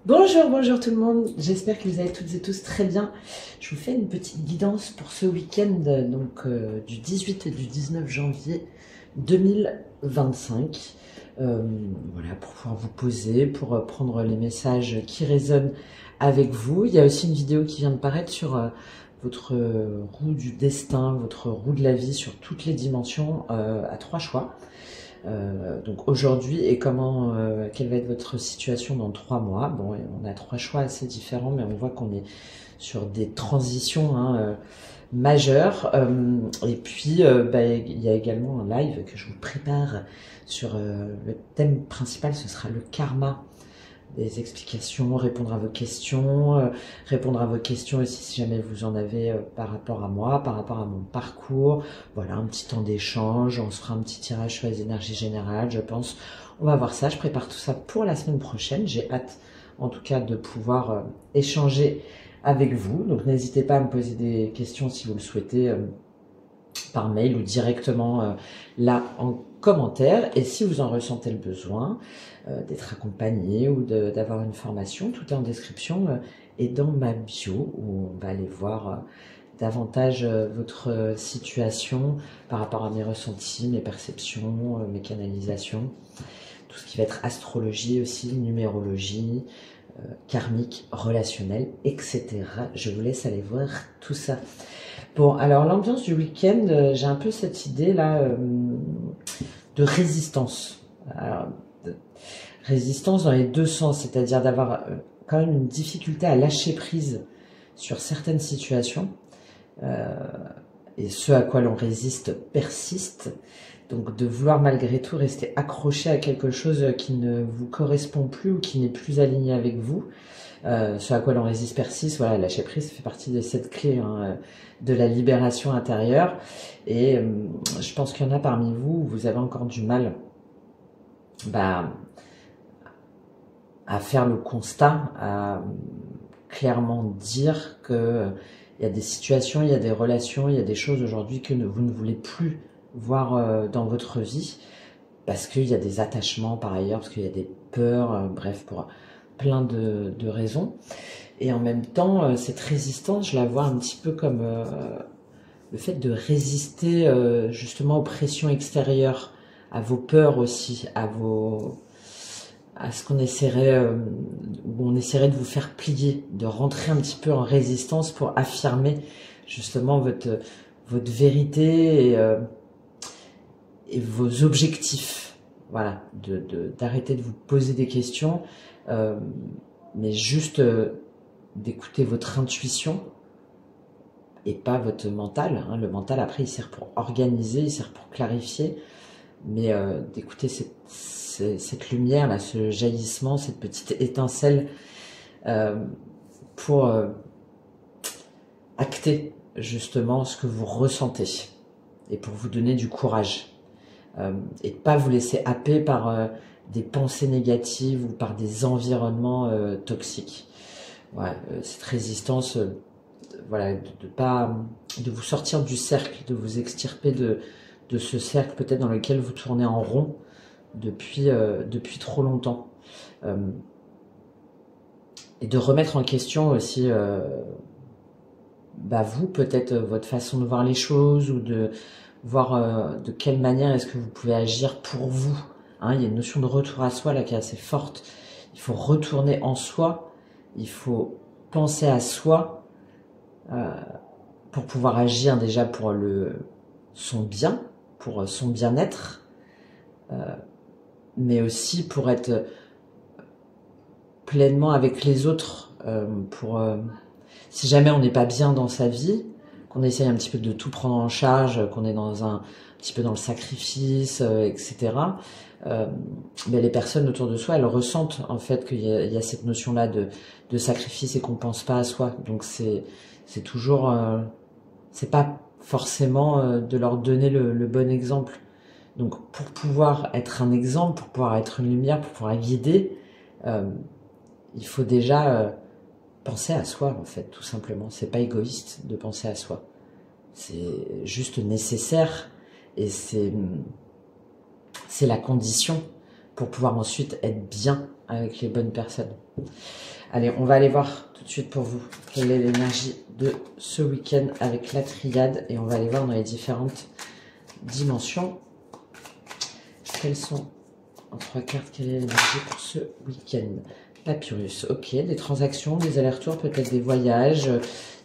Bonjour, bonjour tout le monde, j'espère que vous allez toutes et tous très bien. Je vous fais une petite guidance pour ce week-end du 18 et du 19 janvier 2025. Voilà, pour pouvoir vous poser, pour prendre les messages qui résonnent avec vous. Il y a aussi une vidéo qui vient de paraître sur votre roue du destin, votre roue de la vie sur toutes les dimensions à 3 choix. Donc aujourd'hui et quelle va être votre situation dans 3 mois. Bon, on a 3 choix assez différents, mais on voit qu'on est sur des transitions majeures. Et puis il y a également un live que je vous prépare sur le thème principal, ce sera le karma. Des explications, répondre à vos questions aussi si jamais vous en avez par rapport à moi, par rapport à mon parcours. Voilà, un petit temps d'échange, on se fera un petit tirage sur les énergies générales, je pense. On va voir ça, je prépare tout ça pour la semaine prochaine. J'ai hâte en tout cas de pouvoir échanger avec vous. Donc n'hésitez pas à me poser des questions si vous le souhaitez par mail ou directement là en commentaire. Et si vous en ressentez le besoin d'être accompagné ou d'avoir une formation, tout est en description et dans ma bio où on va aller voir davantage votre situation par rapport à mes ressentis, mes perceptions, mes canalisations, tout ce qui va être astrologie aussi, numérologie, karmique, relationnel, etc. Je vous laisse aller voir tout ça. Bon, alors l'ambiance du week-end, j'ai un peu cette idée là de résistance. Alors, résistance dans les deux sens, c'est-à-dire d'avoir quand même une difficulté à lâcher prise sur certaines situations. Et ce à quoi l'on résiste persiste. Donc de vouloir malgré tout rester accroché à quelque chose qui ne vous correspond plus ou qui n'est plus aligné avec vous. Ce à quoi l'on résiste persiste, voilà, lâcher prise, ça fait partie de cette clé de la libération intérieure. Et je pense qu'il y en a parmi vous où vous avez encore du mal à faire le constat, à clairement dire que il y a des situations, il y a des relations, il y a des choses aujourd'hui que vous ne voulez plus voir dans votre vie parce qu'il y a des attachements par ailleurs, parce qu'il y a des peurs, bref, pour plein de raisons. Et en même temps, cette résistance, je la vois un petit peu comme le fait de résister justement aux pressions extérieures, à vos peurs aussi, à ce qu'on essaierait, où on essaierait de vous faire plier, de rentrer un petit peu en résistance pour affirmer justement votre vérité et vos objectifs. Voilà, d'arrêter de vous poser des questions, mais juste d'écouter votre intuition et pas votre mental. Hein. Le mental, après, il sert pour organiser, il sert pour clarifier, mais d'écouter cette lumière, là, ce jaillissement, cette petite étincelle pour acter justement ce que vous ressentez et pour vous donner du courage. Et de pas vous laisser happer par des pensées négatives ou par des environnements toxiques. Ouais, cette résistance, voilà, de vous sortir du cercle, de vous extirper de ce cercle peut-être dans lequel vous tournez en rond depuis trop longtemps. Et de remettre en question aussi vous, peut-être votre façon de voir les choses ou de voir de quelle manière est-ce que vous pouvez agir pour vous. Hein, il y a une notion de retour à soi là qui est assez forte. Il faut retourner en soi, il faut penser à soi pour pouvoir agir déjà pour son bien, pour son bien-être, mais aussi pour être pleinement avec les autres, si jamais on n'est pas bien dans sa vie, qu'on essaye un petit peu de tout prendre en charge, qu'on est dans un petit peu dans le sacrifice, etc. Les personnes autour de soi, elles ressentent en fait qu'il y a cette notion-là de sacrifice et qu'on pense pas à soi. Donc c'est toujours, c'est pas forcément de leur donner le bon exemple. Donc pour pouvoir être un exemple, pour pouvoir être une lumière, pour pouvoir guider, il faut déjà penser à soi, en fait, tout simplement. C'est pas égoïste de penser à soi. C'est juste nécessaire et c'est la condition pour pouvoir ensuite être bien avec les bonnes personnes. Allez, on va aller voir tout de suite pour vous quelle est l'énergie de ce week-end avec la triade. Et on va aller voir dans les différentes dimensions. Quelles sont, en 3 cartes, quelle est l'énergie pour ce week-end? Papyrus, ok. Des transactions, des allers-retours, peut-être des voyages,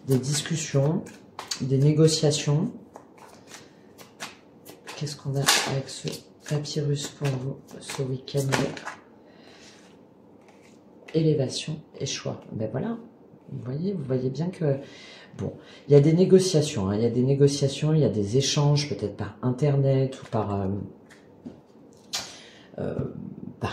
des discussions, des négociations. Qu'est-ce qu'on a avec ce papyrus pour vous ce week-end? Élévation et choix. Ben voilà, vous voyez bien que, bon, il y a des négociations, hein, il y a des négociations, il y a des échanges, peut-être par Internet ou par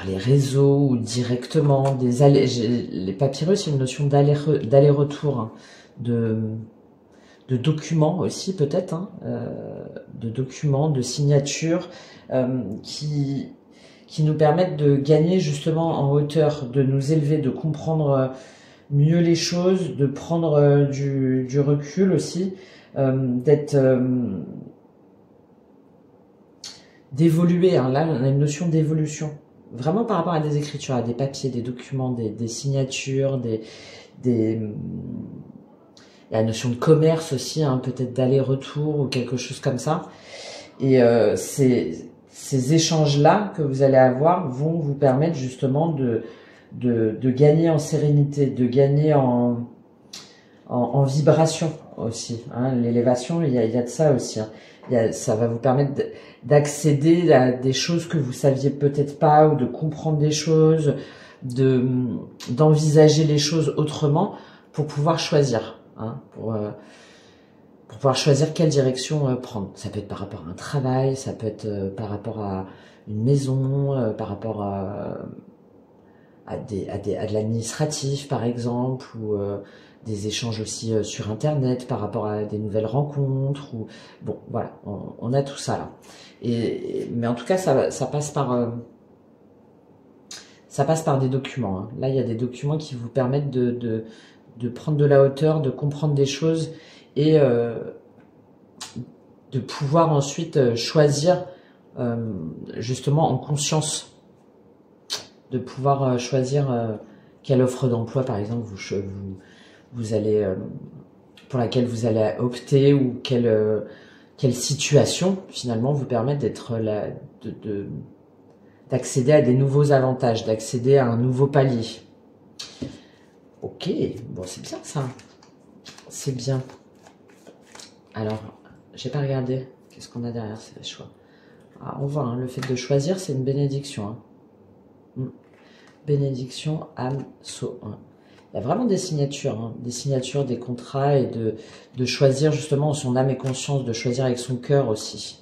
les réseaux ou directement, les papyrus, c'est une notion d'aller-retour, hein, de documents aussi peut-être, hein, de documents, de signatures qui nous permettent de gagner justement en hauteur, de nous élever, de comprendre mieux les choses, de prendre du recul aussi, d'évoluer. Hein. Là, on a une notion d'évolution, vraiment par rapport à des écritures, à des papiers, des documents, des signatures, il y a la notion de commerce aussi, hein, peut-être d'aller-retour ou quelque chose comme ça. Et ces échanges-là que vous allez avoir vont vous permettre justement de gagner en sérénité, de gagner en vibration aussi. Hein. L'élévation, il y a de ça aussi. Hein. Ça va vous permettre d'accéder à des choses que vous saviez peut-être pas, ou de comprendre des choses, d'envisager les choses autrement pour pouvoir choisir. Hein, pour pouvoir choisir quelle direction prendre. Ça peut être par rapport à un travail, ça peut être par rapport à une maison, par rapport à de l'administratif par exemple, ou des échanges aussi sur Internet, par rapport à des nouvelles rencontres. Ou bon, voilà, on a tout ça là. Mais en tout cas, ça passe par des documents. Hein. Là, il y a des documents qui vous permettent de prendre de la hauteur, de comprendre des choses et de pouvoir ensuite choisir justement en conscience, de pouvoir choisir quelle offre d'emploi par exemple vous allez pour laquelle vous allez opter, ou quelle situation finalement vous permet d'être là, d'accéder à des nouveaux avantages, d'accéder à un nouveau palier. Ok, bon, c'est bien ça. C'est bien. Alors, j'ai pas regardé. Qu'est-ce qu'on a derrière ces choix? Ah, on voit, hein, le fait de choisir, c'est une bénédiction. Hein. Bénédiction, âme, sceau. Hein. Il y a vraiment des signatures, hein, des contrats, et de choisir justement en son âme et conscience, de choisir avec son cœur aussi.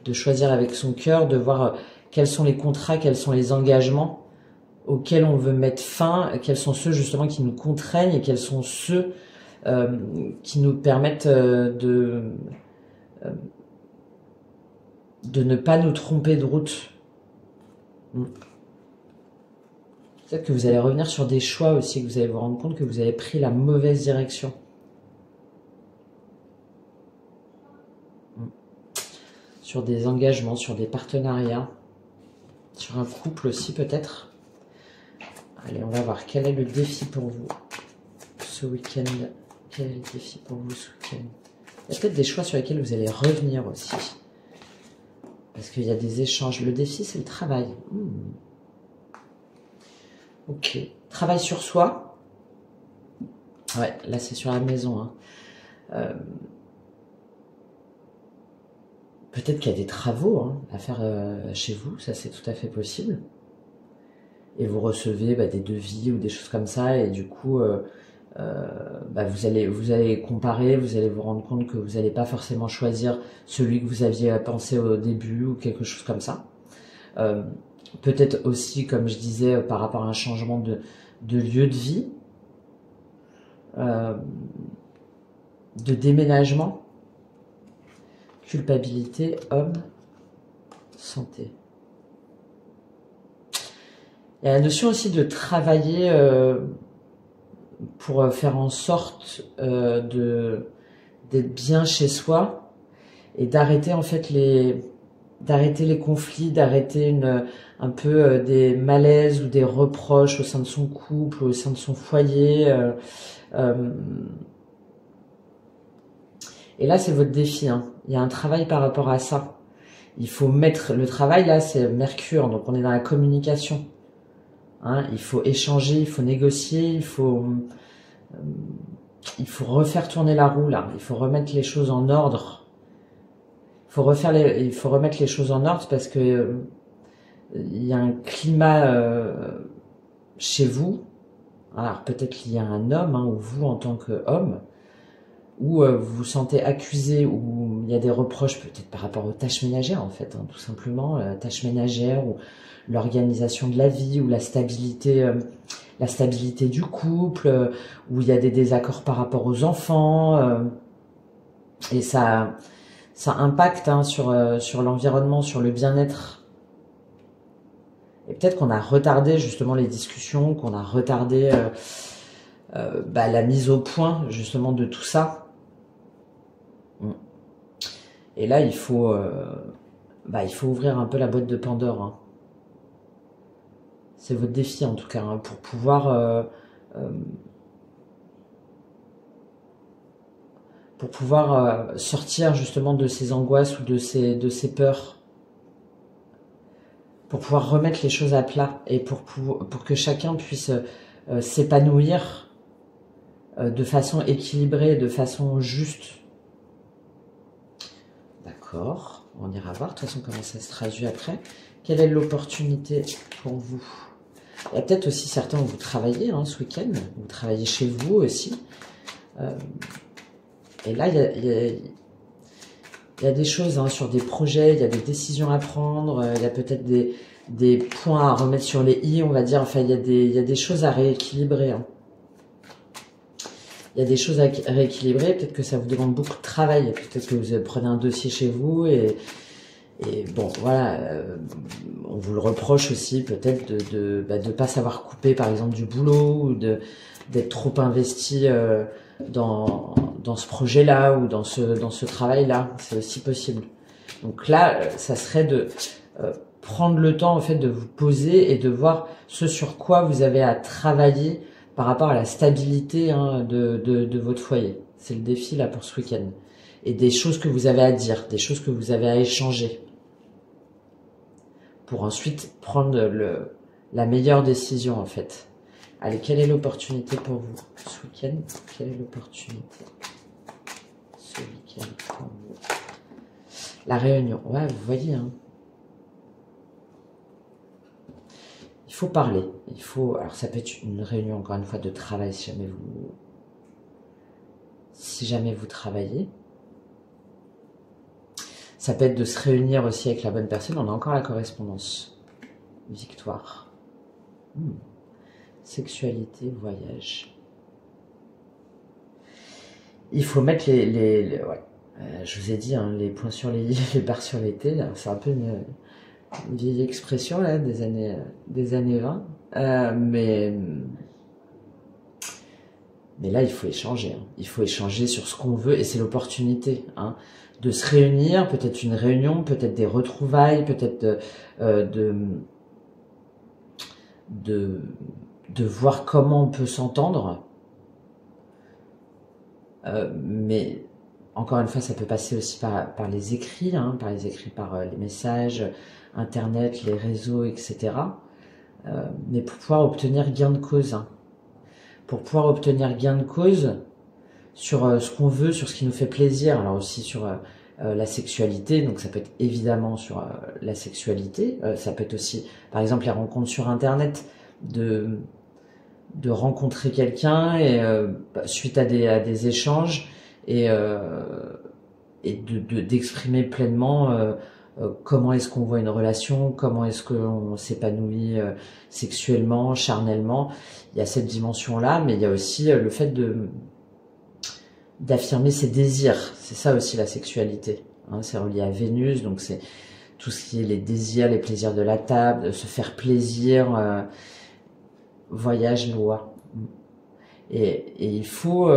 De choisir avec son cœur, de voir quels sont les contrats, quels sont les engagements auxquels on veut mettre fin, quels sont ceux justement qui nous contraignent, et quels sont ceux qui nous permettent de ne pas nous tromper de route. Peut-être que vous allez revenir sur des choix aussi, que vous allez vous rendre compte que vous avez pris la mauvaise direction. Sur des engagements, sur des partenariats, sur un couple aussi peut-être. Allez, on va voir quel est le défi pour vous ce week-end. Quel est le défi pour vous ce week-end? Il y a peut-être des choix sur lesquels vous allez revenir aussi. Parce qu'il y a des échanges. Le défi, c'est le travail. Ok. Travail sur soi. Ouais, là, c'est sur la maison. Hein. Peut-être qu'il y a des travaux à faire chez vous. Ça, c'est tout à fait possible. Et vous recevez des devis ou des choses comme ça, et du coup vous allez comparer, vous allez vous rendre compte que vous n'allez pas forcément choisir celui que vous aviez pensé au début, ou quelque chose comme ça. Peut-être aussi, comme je disais, par rapport à un changement de lieu de vie, de déménagement, culpabilité, homme, santé. Il y a la notion aussi de travailler pour faire en sorte d'être bien chez soi, et d'arrêter en fait d'arrêter les conflits, d'arrêter un peu des malaises ou des reproches au sein de son couple, au sein de son foyer. Et là, c'est votre défi, hein. Il y a un travail par rapport à ça. Il faut mettre le travail, là, c'est Mercure, donc on est dans la communication. Hein, il faut échanger, il faut négocier, il faut refaire tourner la roue, là. Il faut remettre les choses en ordre. Il faut remettre les choses en ordre parce que il y a un climat chez vous. Alors peut-être lié à un homme, hein, ou vous en tant qu'homme, où vous vous sentez accusé, où il y a des reproches peut-être par rapport aux tâches ménagères en fait, hein, tout simplement, tâches ménagères ou l'organisation de la vie ou la stabilité du couple, où il y a des désaccords par rapport aux enfants, et ça impacte hein, sur l'environnement, sur le bien-être. Et peut-être qu'on a retardé justement les discussions, qu'on a retardé la mise au point justement de tout ça. Et là, il faut ouvrir un peu la boîte de Pandore. Hein. C'est votre défi en tout cas, hein, pour pouvoir sortir justement de ces angoisses ou de ces peurs, pour pouvoir remettre les choses à plat et pour que chacun puisse s'épanouir de façon équilibrée, de façon juste. D'accord, on ira voir de toute façon comment ça se traduit après. Quelle est l'opportunité pour vous? Il y a peut-être aussi certains où vous travaillez hein, ce week-end, vous travaillez chez vous aussi. Et là, il y a des choses hein, sur des projets, il y a des décisions à prendre, il y a peut-être des points à remettre sur les i, on va dire. Enfin, il y a des choses à rééquilibrer. Hein. Il y a des choses à rééquilibrer, peut-être que ça vous demande beaucoup de travail, peut-être que vous prenez un dossier chez vous et bon, voilà, on vous le reproche aussi peut-être de pas savoir couper par exemple du boulot ou d'être trop investi dans ce projet-là ou dans ce travail-là, c'est aussi possible. Donc là, ça serait de prendre le temps en fait de vous poser et de voir ce sur quoi vous avez à travailler par rapport à la stabilité hein, de votre foyer. C'est le défi là pour ce week-end. Et des choses que vous avez à dire, des choses que vous avez à échanger. Pour ensuite prendre la meilleure décision en fait. Allez, quelle est l'opportunité pour vous ce week-end? Quelle est l'opportunité ce week-end pour vous? La réunion, ouais, vous voyez, hein. Il faut parler, alors ça peut être une réunion encore une fois de travail si jamais vous travaillez. Ça peut être de se réunir aussi avec la bonne personne, on a encore la correspondance. Victoire. Sexualité, voyage. Il faut mettre ouais. Je vous ai dit, hein, les points sur les i, les barres sur les t, c'est un peu une vieille expression là, des années 20, mais là il faut échanger, hein. Il faut échanger sur ce qu'on veut et c'est l'opportunité hein, de se réunir, peut-être une réunion, peut-être des retrouvailles, peut-être de voir comment on peut s'entendre, mais encore une fois ça peut passer aussi par les écrits, hein, par les messages, internet, les réseaux, etc. Mais pour pouvoir obtenir gain de cause, hein. Pour pouvoir obtenir gain de cause sur ce qu'on veut, sur ce qui nous fait plaisir, alors aussi sur la sexualité, donc ça peut être évidemment sur la sexualité, ça peut être aussi par exemple les rencontres sur internet, de rencontrer quelqu'un et suite à des échanges et d'exprimer pleinement comment est-ce qu'on voit une relation, comment est-ce qu'on s'épanouit sexuellement, charnellement. Il y a cette dimension-là, mais il y a aussi le fait d'affirmer ses désirs. C'est ça aussi la sexualité. Hein, c'est relié à Vénus, donc c'est tout ce qui est les désirs, les plaisirs de la table, se faire plaisir, voyage, loi. Et il faut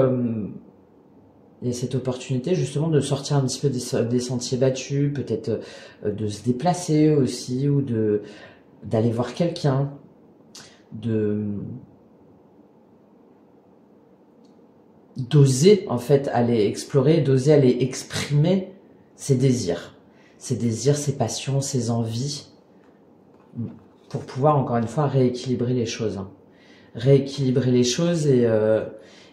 il y a cette opportunité justement de sortir un petit peu des sentiers battus, peut-être de se déplacer aussi, ou d'aller voir quelqu'un, d'oser en fait aller explorer, d'oser aller exprimer ses désirs, ses passions, ses envies, pour pouvoir encore une fois rééquilibrer les choses. Rééquilibrer les choses et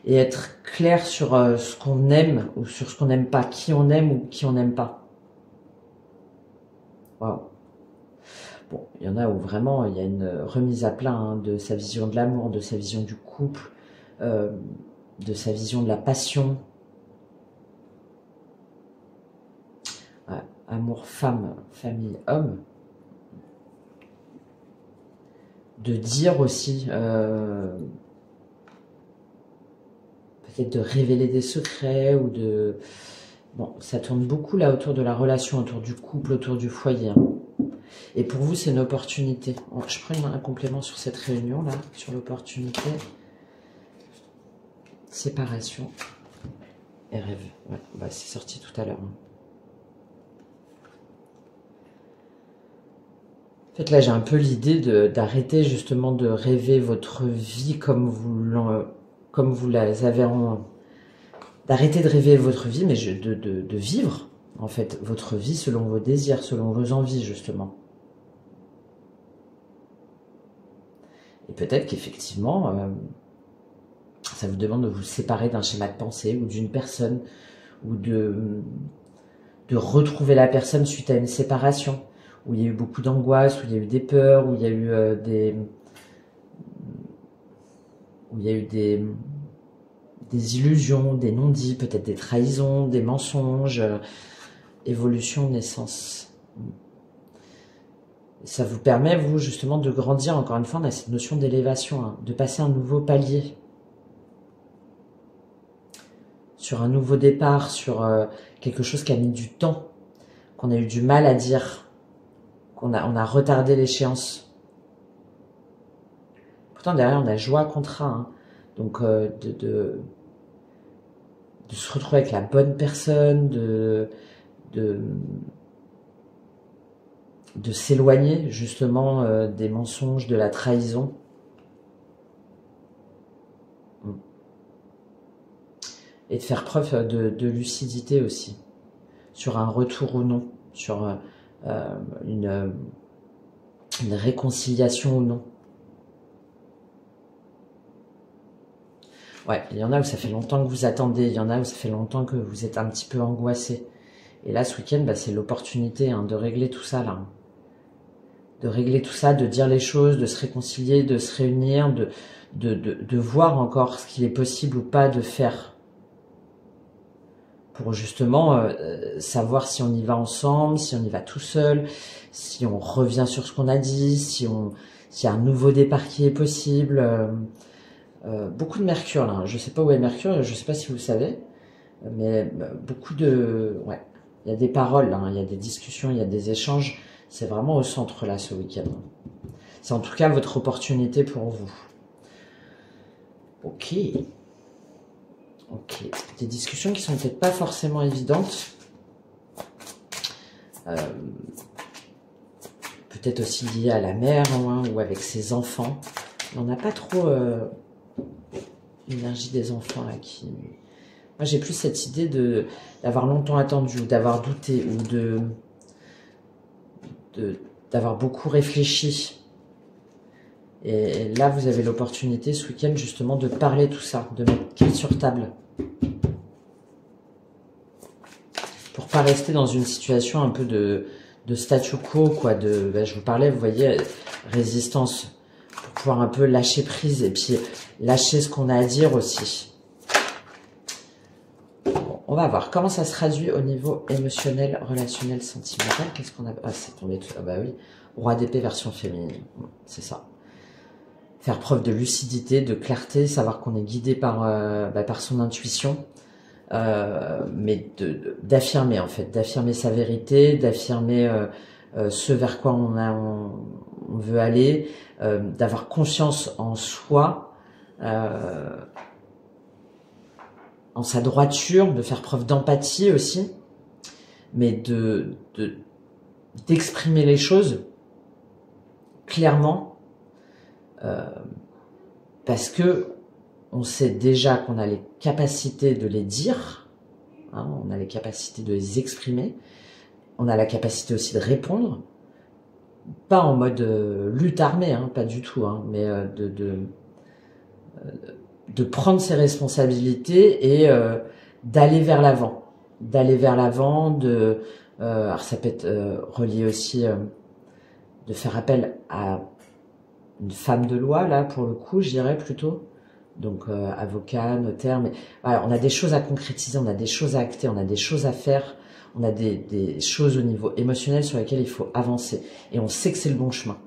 être clair sur ce qu'on aime ou sur ce qu'on n'aime pas, qui on aime ou qui on n'aime pas. Waouh. Bon, il y en a où vraiment il y a une remise à plat hein, de sa vision de l'amour, de sa vision du couple, de sa vision de la passion. Ouais, amour, femme, famille, homme. De dire aussi, peut-être de révéler des secrets ou de... Bon, ça tourne beaucoup là autour de la relation, autour du couple, autour du foyer. Hein. Et pour vous, c'est une opportunité. Je prends un complément sur cette réunion là, sur l'opportunité. Séparation et rêve. Ouais, bah, c'est sorti tout à l'heure. Hein. En fait, là, j'ai un peu l'idée d'arrêter justement de rêver votre vie comme vous la avez en... D'arrêter de rêver votre vie, mais de vivre, en fait, votre vie selon vos désirs, selon vos envies, justement. Et peut-être qu'effectivement, ça vous demande de vous séparer d'un schéma de pensée ou d'une personne, ou de retrouver la personne suite à une séparation, où il y a eu beaucoup d'angoisse, où il y a eu des peurs, où il y a eu des illusions, des non-dits, peut-être des trahisons, des mensonges, évolution, naissance. Ça vous permet, vous, justement, de grandir, encore une fois, on a cette notion d'élévation, hein, de passer un nouveau palier, sur un nouveau départ, sur quelque chose qui a mis du temps, qu'on a eu du mal à dire, on a retardé l'échéance. Pourtant, derrière, on a joie contrat, hein, donc de se retrouver avec la bonne personne, de s'éloigner justement des mensonges, de la trahison. Et de faire preuve de lucidité aussi, sur un retour ou non, sur une réconciliation ou non. Ouais, il y en a où ça fait longtemps que vous attendez, il y en a où ça fait longtemps que vous êtes un petit peu angoissé. Et là, ce week-end, bah, c'est l'opportunité hein, de régler tout ça, là. De régler tout ça, de dire les choses, de se réconcilier, de se réunir, de voir encore ce qu'il est possible ou pas de faire. Pour justement savoir si on y va ensemble, si on y va tout seul, si on revient sur ce qu'on a dit, s'il y a un nouveau départ qui est possible. Beaucoup de Mercure là, je sais pas où est Mercure, je sais pas si vous savez, mais beaucoup de... Ouais, il y a des paroles, hein, il y a des discussions, il y a des échanges, c'est vraiment au centre là ce week-end. C'est en tout cas votre opportunité pour vous. Ok. Ok, des discussions qui sont peut-être pas forcément évidentes. Peut-être aussi liées à la mère hein, ou avec ses enfants. On n'a pas trop l'énergie des enfants là qui... Moi j'ai plus cette idée d'avoir longtemps attendu ou d'avoir douté ou d'avoir beaucoup réfléchi. Et là vous avez l'opportunité ce week-end justement de parler tout ça, de mettre carte sur table. Pour pas rester dans une situation un peu de statu quo, quoi, je vous parlais, vous voyez, résistance, pour pouvoir un peu lâcher prise et puis lâcher ce qu'on a à dire aussi. Bon, on va voir comment ça se traduit au niveau émotionnel, relationnel, sentimental. Qu'est-ce qu'on a... Ah, c'est tombé tout... Ah bah oui, roi d'épée version féminine, c'est ça. Faire preuve de lucidité, de clarté, savoir qu'on est guidé par son intuition. Mais d'affirmer en fait, d'affirmer sa vérité, d'affirmer ce vers quoi on veut aller, d'avoir confiance en soi, en sa droiture, de faire preuve d'empathie aussi, mais d'exprimer les choses clairement, parce que on sait déjà qu'on a les capacités de les dire, hein, on a les capacités de les exprimer, on a la capacité aussi de répondre, pas en mode lutte armée, hein, pas du tout, hein, mais de prendre ses responsabilités et d'aller vers l'avant, alors ça peut être relié aussi, de faire appel à une femme de loi, là, pour le coup, je dirais plutôt, donc avocat, notaire, mais voilà, on a des choses à concrétiser, on a des choses à acter, on a des choses à faire, on a des choses au niveau émotionnel sur lesquelles il faut avancer, et on sait que c'est le bon chemin.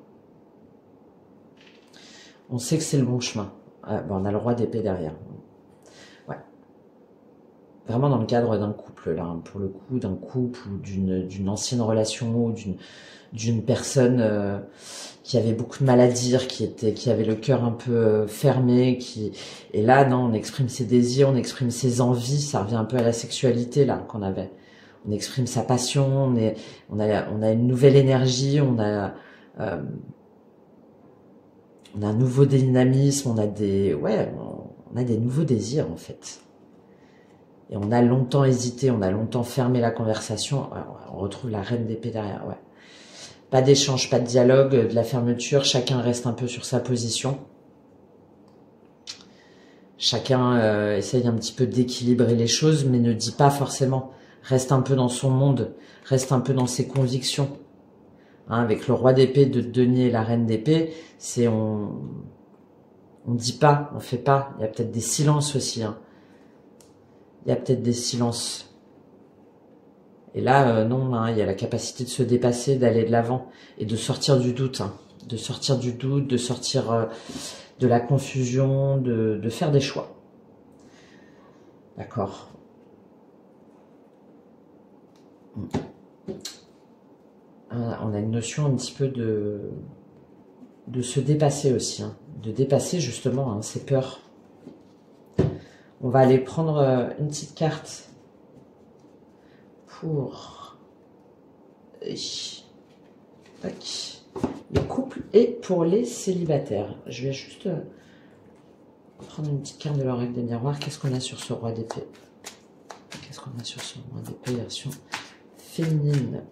On sait que c'est le bon chemin. Bon, on a le roi d'épée derrière. Ouais. Vraiment dans le cadre d'un couple, là, hein, pour le coup, d'un couple ou d'une ancienne relation ou d'une personne qui avait beaucoup de mal à dire, qui avait le cœur un peu fermé, et là, non, on exprime ses désirs, on exprime ses envies, ça revient un peu à la sexualité, là, qu'on avait. On exprime sa passion, on a une nouvelle énergie, on a un nouveau dynamisme, on a des nouveaux désirs, en fait. Et on a longtemps hésité, on a longtemps fermé la conversation. Alors, on retrouve la reine d'épée derrière, ouais. Pas d'échange, pas de dialogue, de la fermeture, chacun reste un peu sur sa position. Chacun essaye un petit peu d'équilibrer les choses, mais ne dit pas forcément. Reste un peu dans son monde, reste un peu dans ses convictions. Hein, avec le roi d'épée de denier et la reine d'épée, c'est on dit pas, on fait pas. Il y a peut-être des silences aussi. Hein. Il y a peut-être des silences. Et là, non, hein, il y a la capacité de se dépasser, d'aller de l'avant et de sortir du doute. Hein, de sortir du doute, de sortir de la confusion, de faire des choix. D'accord. On a une notion un petit peu de se dépasser aussi, hein, de dépasser justement hein, ses peurs. On va aller prendre une petite carte pour les couples et pour les célibataires. Je vais juste prendre une petite carte de l'oracle des miroirs. Qu'est-ce qu'on a sur ce roi d'épée? Qu'est-ce qu'on a sur ce roi d'épée version féminine?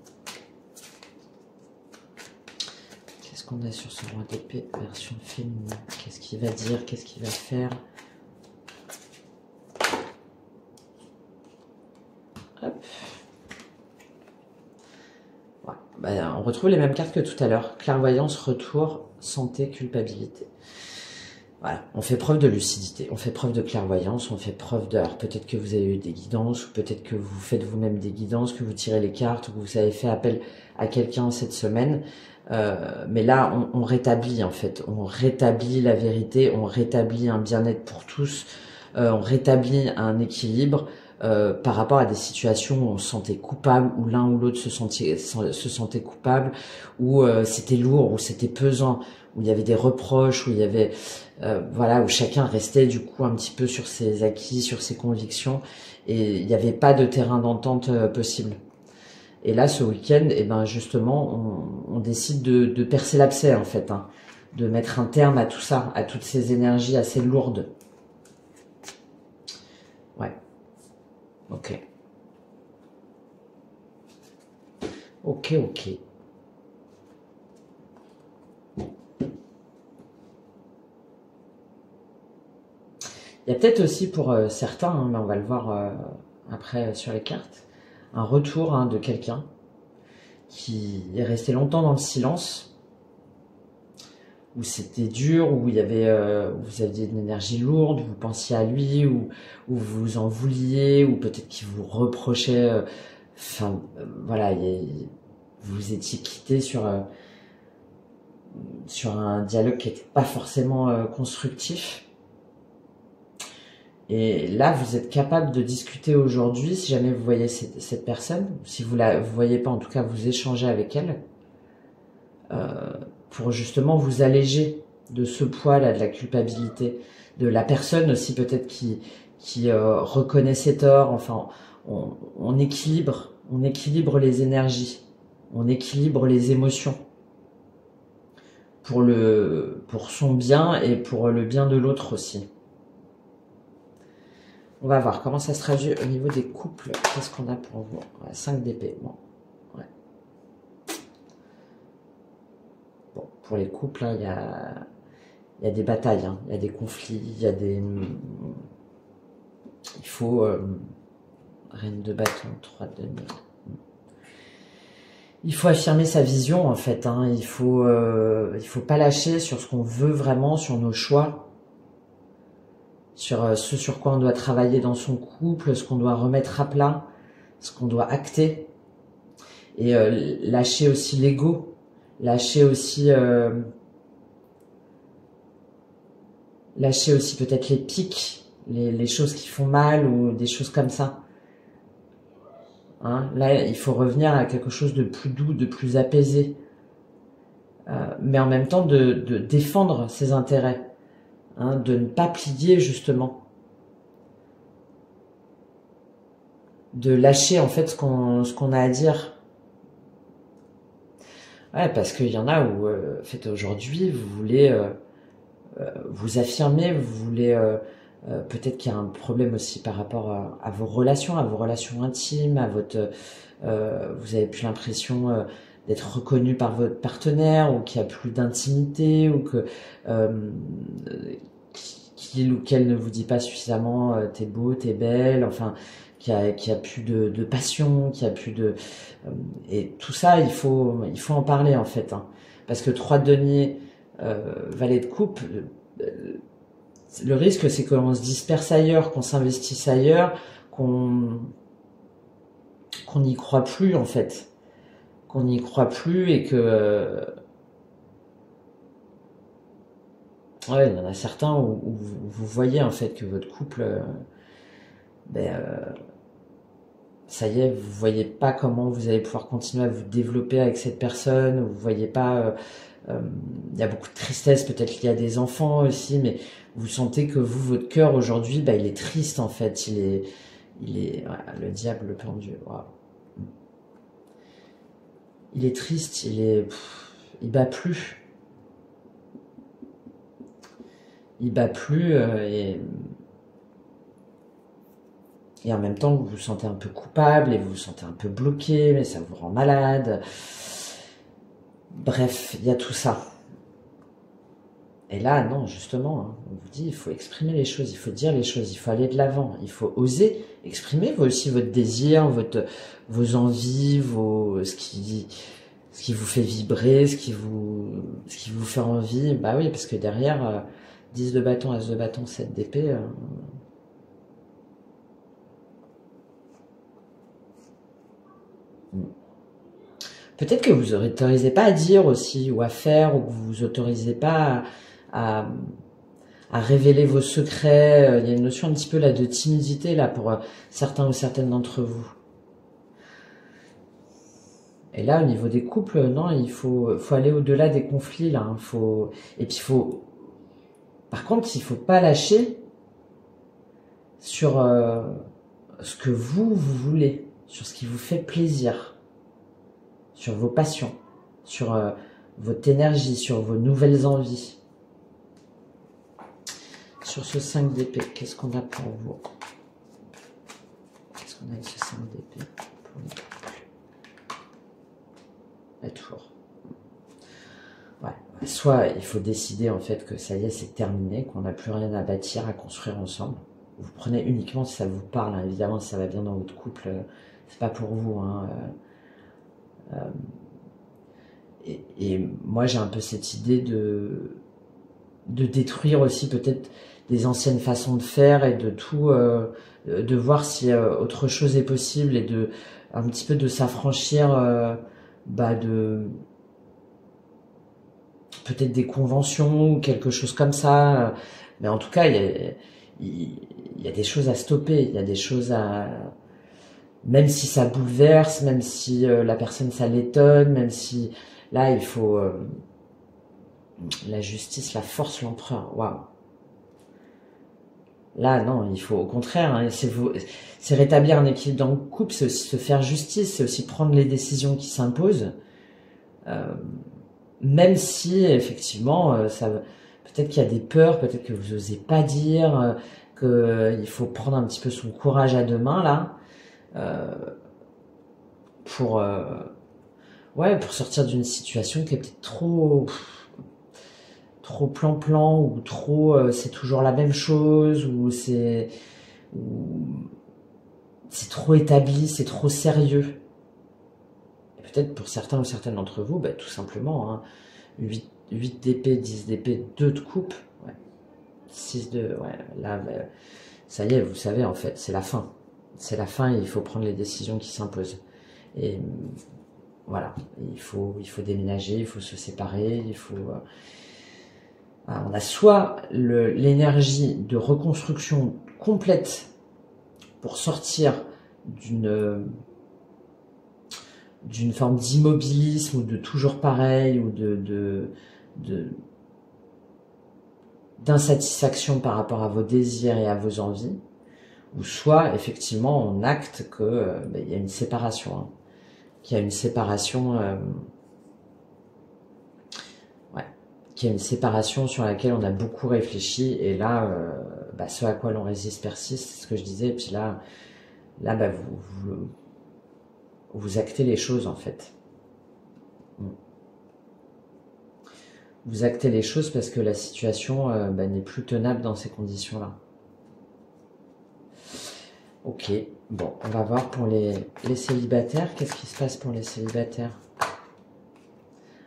Qu'est-ce qu'on a sur ce roi d'épée version féminine? Qu'est-ce qu'il va dire? Qu'est-ce qu'il va faire? Hop. Ouais. Ben, on retrouve les mêmes cartes que tout à l'heure. Clairvoyance, retour, santé, culpabilité. Voilà, on fait preuve de lucidité, on fait preuve de clairvoyance, on fait preuve de... Alors peut-être que vous avez eu des guidances, ou peut-être que vous faites vous-même des guidances, que vous tirez les cartes, ou que vous avez fait appel à quelqu'un cette semaine. Mais là, on rétablit en fait, on rétablit la vérité, on rétablit un bien-être pour tous, on rétablit un équilibre par rapport à des situations où on se sentait coupable, où l'un ou l'autre se sentait coupable, où c'était lourd, où c'était pesant, où il y avait des reproches, où il y avait voilà, où chacun restait du coup un petit peu sur ses acquis, sur ses convictions, et il n'y avait pas de terrain d'entente possible. Et là, ce week-end, eh ben justement, on décide de percer l'abcès en fait, hein, de mettre un terme à tout ça, à toutes ces énergies assez lourdes. Ouais. Ok. Ok, ok. Il y a peut-être aussi pour certains, hein, mais on va le voir après sur les cartes, un retour hein, de quelqu'un qui est resté longtemps dans le silence, où c'était dur, où il y avait, vous aviez une énergie lourde, vous pensiez à lui, ou vous en vouliez, ou peut-être qu'il vous reprochait. Enfin, voilà, vous étiez quitté sur un dialogue qui n'était pas forcément constructif. Et là, vous êtes capable de discuter aujourd'hui, si jamais vous voyez cette personne, si vous la voyez pas, en tout cas, vous échangez avec elle, pour justement vous alléger de ce poids-là, de la culpabilité, de la personne aussi peut-être qui qui reconnaît ses torts. Enfin, on équilibre les énergies, on équilibre les émotions pour son bien et pour le bien de l'autre aussi. On va voir comment ça se traduit au niveau des couples. Qu'est-ce qu'on a pour vous? 5 d'épée. Bon. Ouais. Bon, pour les couples, il y a des batailles, il y a des conflits, il y a des... Il faut... Reine de bâton, 3 de denier. Il faut affirmer sa vision, en fait. Il faut pas lâcher sur ce qu'on veut vraiment, sur nos choix, sur ce sur quoi on doit travailler dans son couple, ce qu'on doit remettre à plat, ce qu'on doit acter. Et lâcher aussi l'ego, lâcher aussi peut-être les pics, les choses qui font mal ou des choses comme ça. Là, il faut revenir à quelque chose de plus doux, de plus apaisé, mais en même temps de défendre ses intérêts, de ne pas plier justement, de lâcher en fait ce qu'on a à dire. Ouais, parce qu'il y en a où, en fait, aujourd'hui, vous voulez vous affirmer, vous voulez peut-être qu'il y a un problème aussi par rapport à vos relations intimes, à votre, vous avez plus l'impression d'être reconnu par votre partenaire, ou qu'il n'y a plus d'intimité, ou que qu'il ou qu'elle ne vous dit pas suffisamment t'es beau, t'es belle, enfin qu'il y a plus de passion, qu'il y a plus de et tout ça il faut en parler en fait, parce que 3 deniers, valet de coupe, le risque, c'est qu'on se disperse ailleurs, qu'on s'investisse ailleurs, qu'on n'y croit plus, en fait. Qu'on n'y croit plus et que... ouais, il y en a certains où vous voyez, en fait, que votre couple... ça y est, vous voyez pas comment vous allez pouvoir continuer à vous développer avec cette personne, vous voyez pas... il y a beaucoup de tristesse, peut-être liée à des enfants aussi, mais vous sentez que vous, votre cœur aujourd'hui, il est triste en fait, il est voilà, le diable, le pendu, wow. Il est triste, il bat plus, et en même temps vous vous sentez un peu coupable et vous vous sentez un peu bloqué, mais ça vous rend malade. Bref, il y a tout ça. Et là, non, justement, on vous dit, il faut exprimer les choses, il faut dire les choses, il faut aller de l'avant, il faut oser exprimer vous aussi votre désir, vos envies, ce qui vous fait vibrer, ce qui vous fait envie. Bah oui, parce que derrière, 10 de bâton, as de bâton, 7 d'épée... Peut-être que vous ne autorisez pas à dire aussi, ou à faire, ou que vous vous autorisez pas à révéler vos secrets. Il y a une notion un petit peu là de timidité là pour certains ou certaines d'entre vous. Et là, au niveau des couples, non, il faut aller au-delà des conflits là. Et puis par contre, il faut pas lâcher sur ce que vous voulez, sur ce qui vous fait plaisir, sur vos passions, sur votre énergie, sur vos nouvelles envies. Sur ce 5 d'épée, qu'est-ce qu'on a pour vous? Qu'est-ce qu'on a avec ce 5 d'épée pour les couples? La tour. Ouais. Soit il faut décider en fait que ça y est, c'est terminé, qu'on n'a plus rien à bâtir, à construire ensemble. Vous prenez uniquement si ça vous parle, évidemment, si ça va bien dans votre couple, c'est pas pour vous, et moi j'ai un peu cette idée de détruire aussi peut-être des anciennes façons de faire et de tout, de voir si autre chose est possible, et un petit peu de s'affranchir de peut-être des conventions ou quelque chose comme ça, mais en tout cas il y a des choses à stopper, il y a des choses à... Même si ça bouleverse, même si la personne ça l'étonne, même si là il faut la justice, la force, l'empereur, waouh. Là, non, il faut au contraire, hein, c'est rétablir un équilibre dans le couple, c'est aussi se faire justice, c'est aussi prendre les décisions qui s'imposent, euh, même si effectivement, peut-être qu'il y a des peurs, peut-être que vous osez pas dire, qu'il faut prendre un petit peu son courage à deux mains là, euh, pour ouais, pour sortir d'une situation qui est peut-être trop plan-plan ou trop c'est toujours la même chose ou c'est trop établi, c'est trop sérieux. Et peut-être pour certains ou certaines d'entre vous, bah, tout simplement, hein, 8 d'épée, 10 d'épée, 2 de coupe, ouais, 6 de... Ouais, là, bah, ça y est, vous savez, en fait, c'est la fin. C'est la fin et il faut prendre les décisions qui s'imposent. Et voilà, il faut déménager, il faut se séparer, il faut... on a soit l'énergie de reconstruction complète pour sortir d'une forme d'immobilisme ou de toujours pareil ou d'insatisfaction par rapport à vos désirs et à vos envies, ou soit effectivement on acte que il y a une séparation, hein, qu'il y a une séparation, ouais, qu'il y a une séparation sur laquelle on a beaucoup réfléchi et là, ce à quoi l'on résiste persiste, c'est ce que je disais, et puis là, vous actez les choses en fait. Vous actez les choses parce que la situation n'est plus tenable dans ces conditions-là. Ok, bon, on va voir pour les célibataires. Qu'est-ce qui se passe pour les célibataires?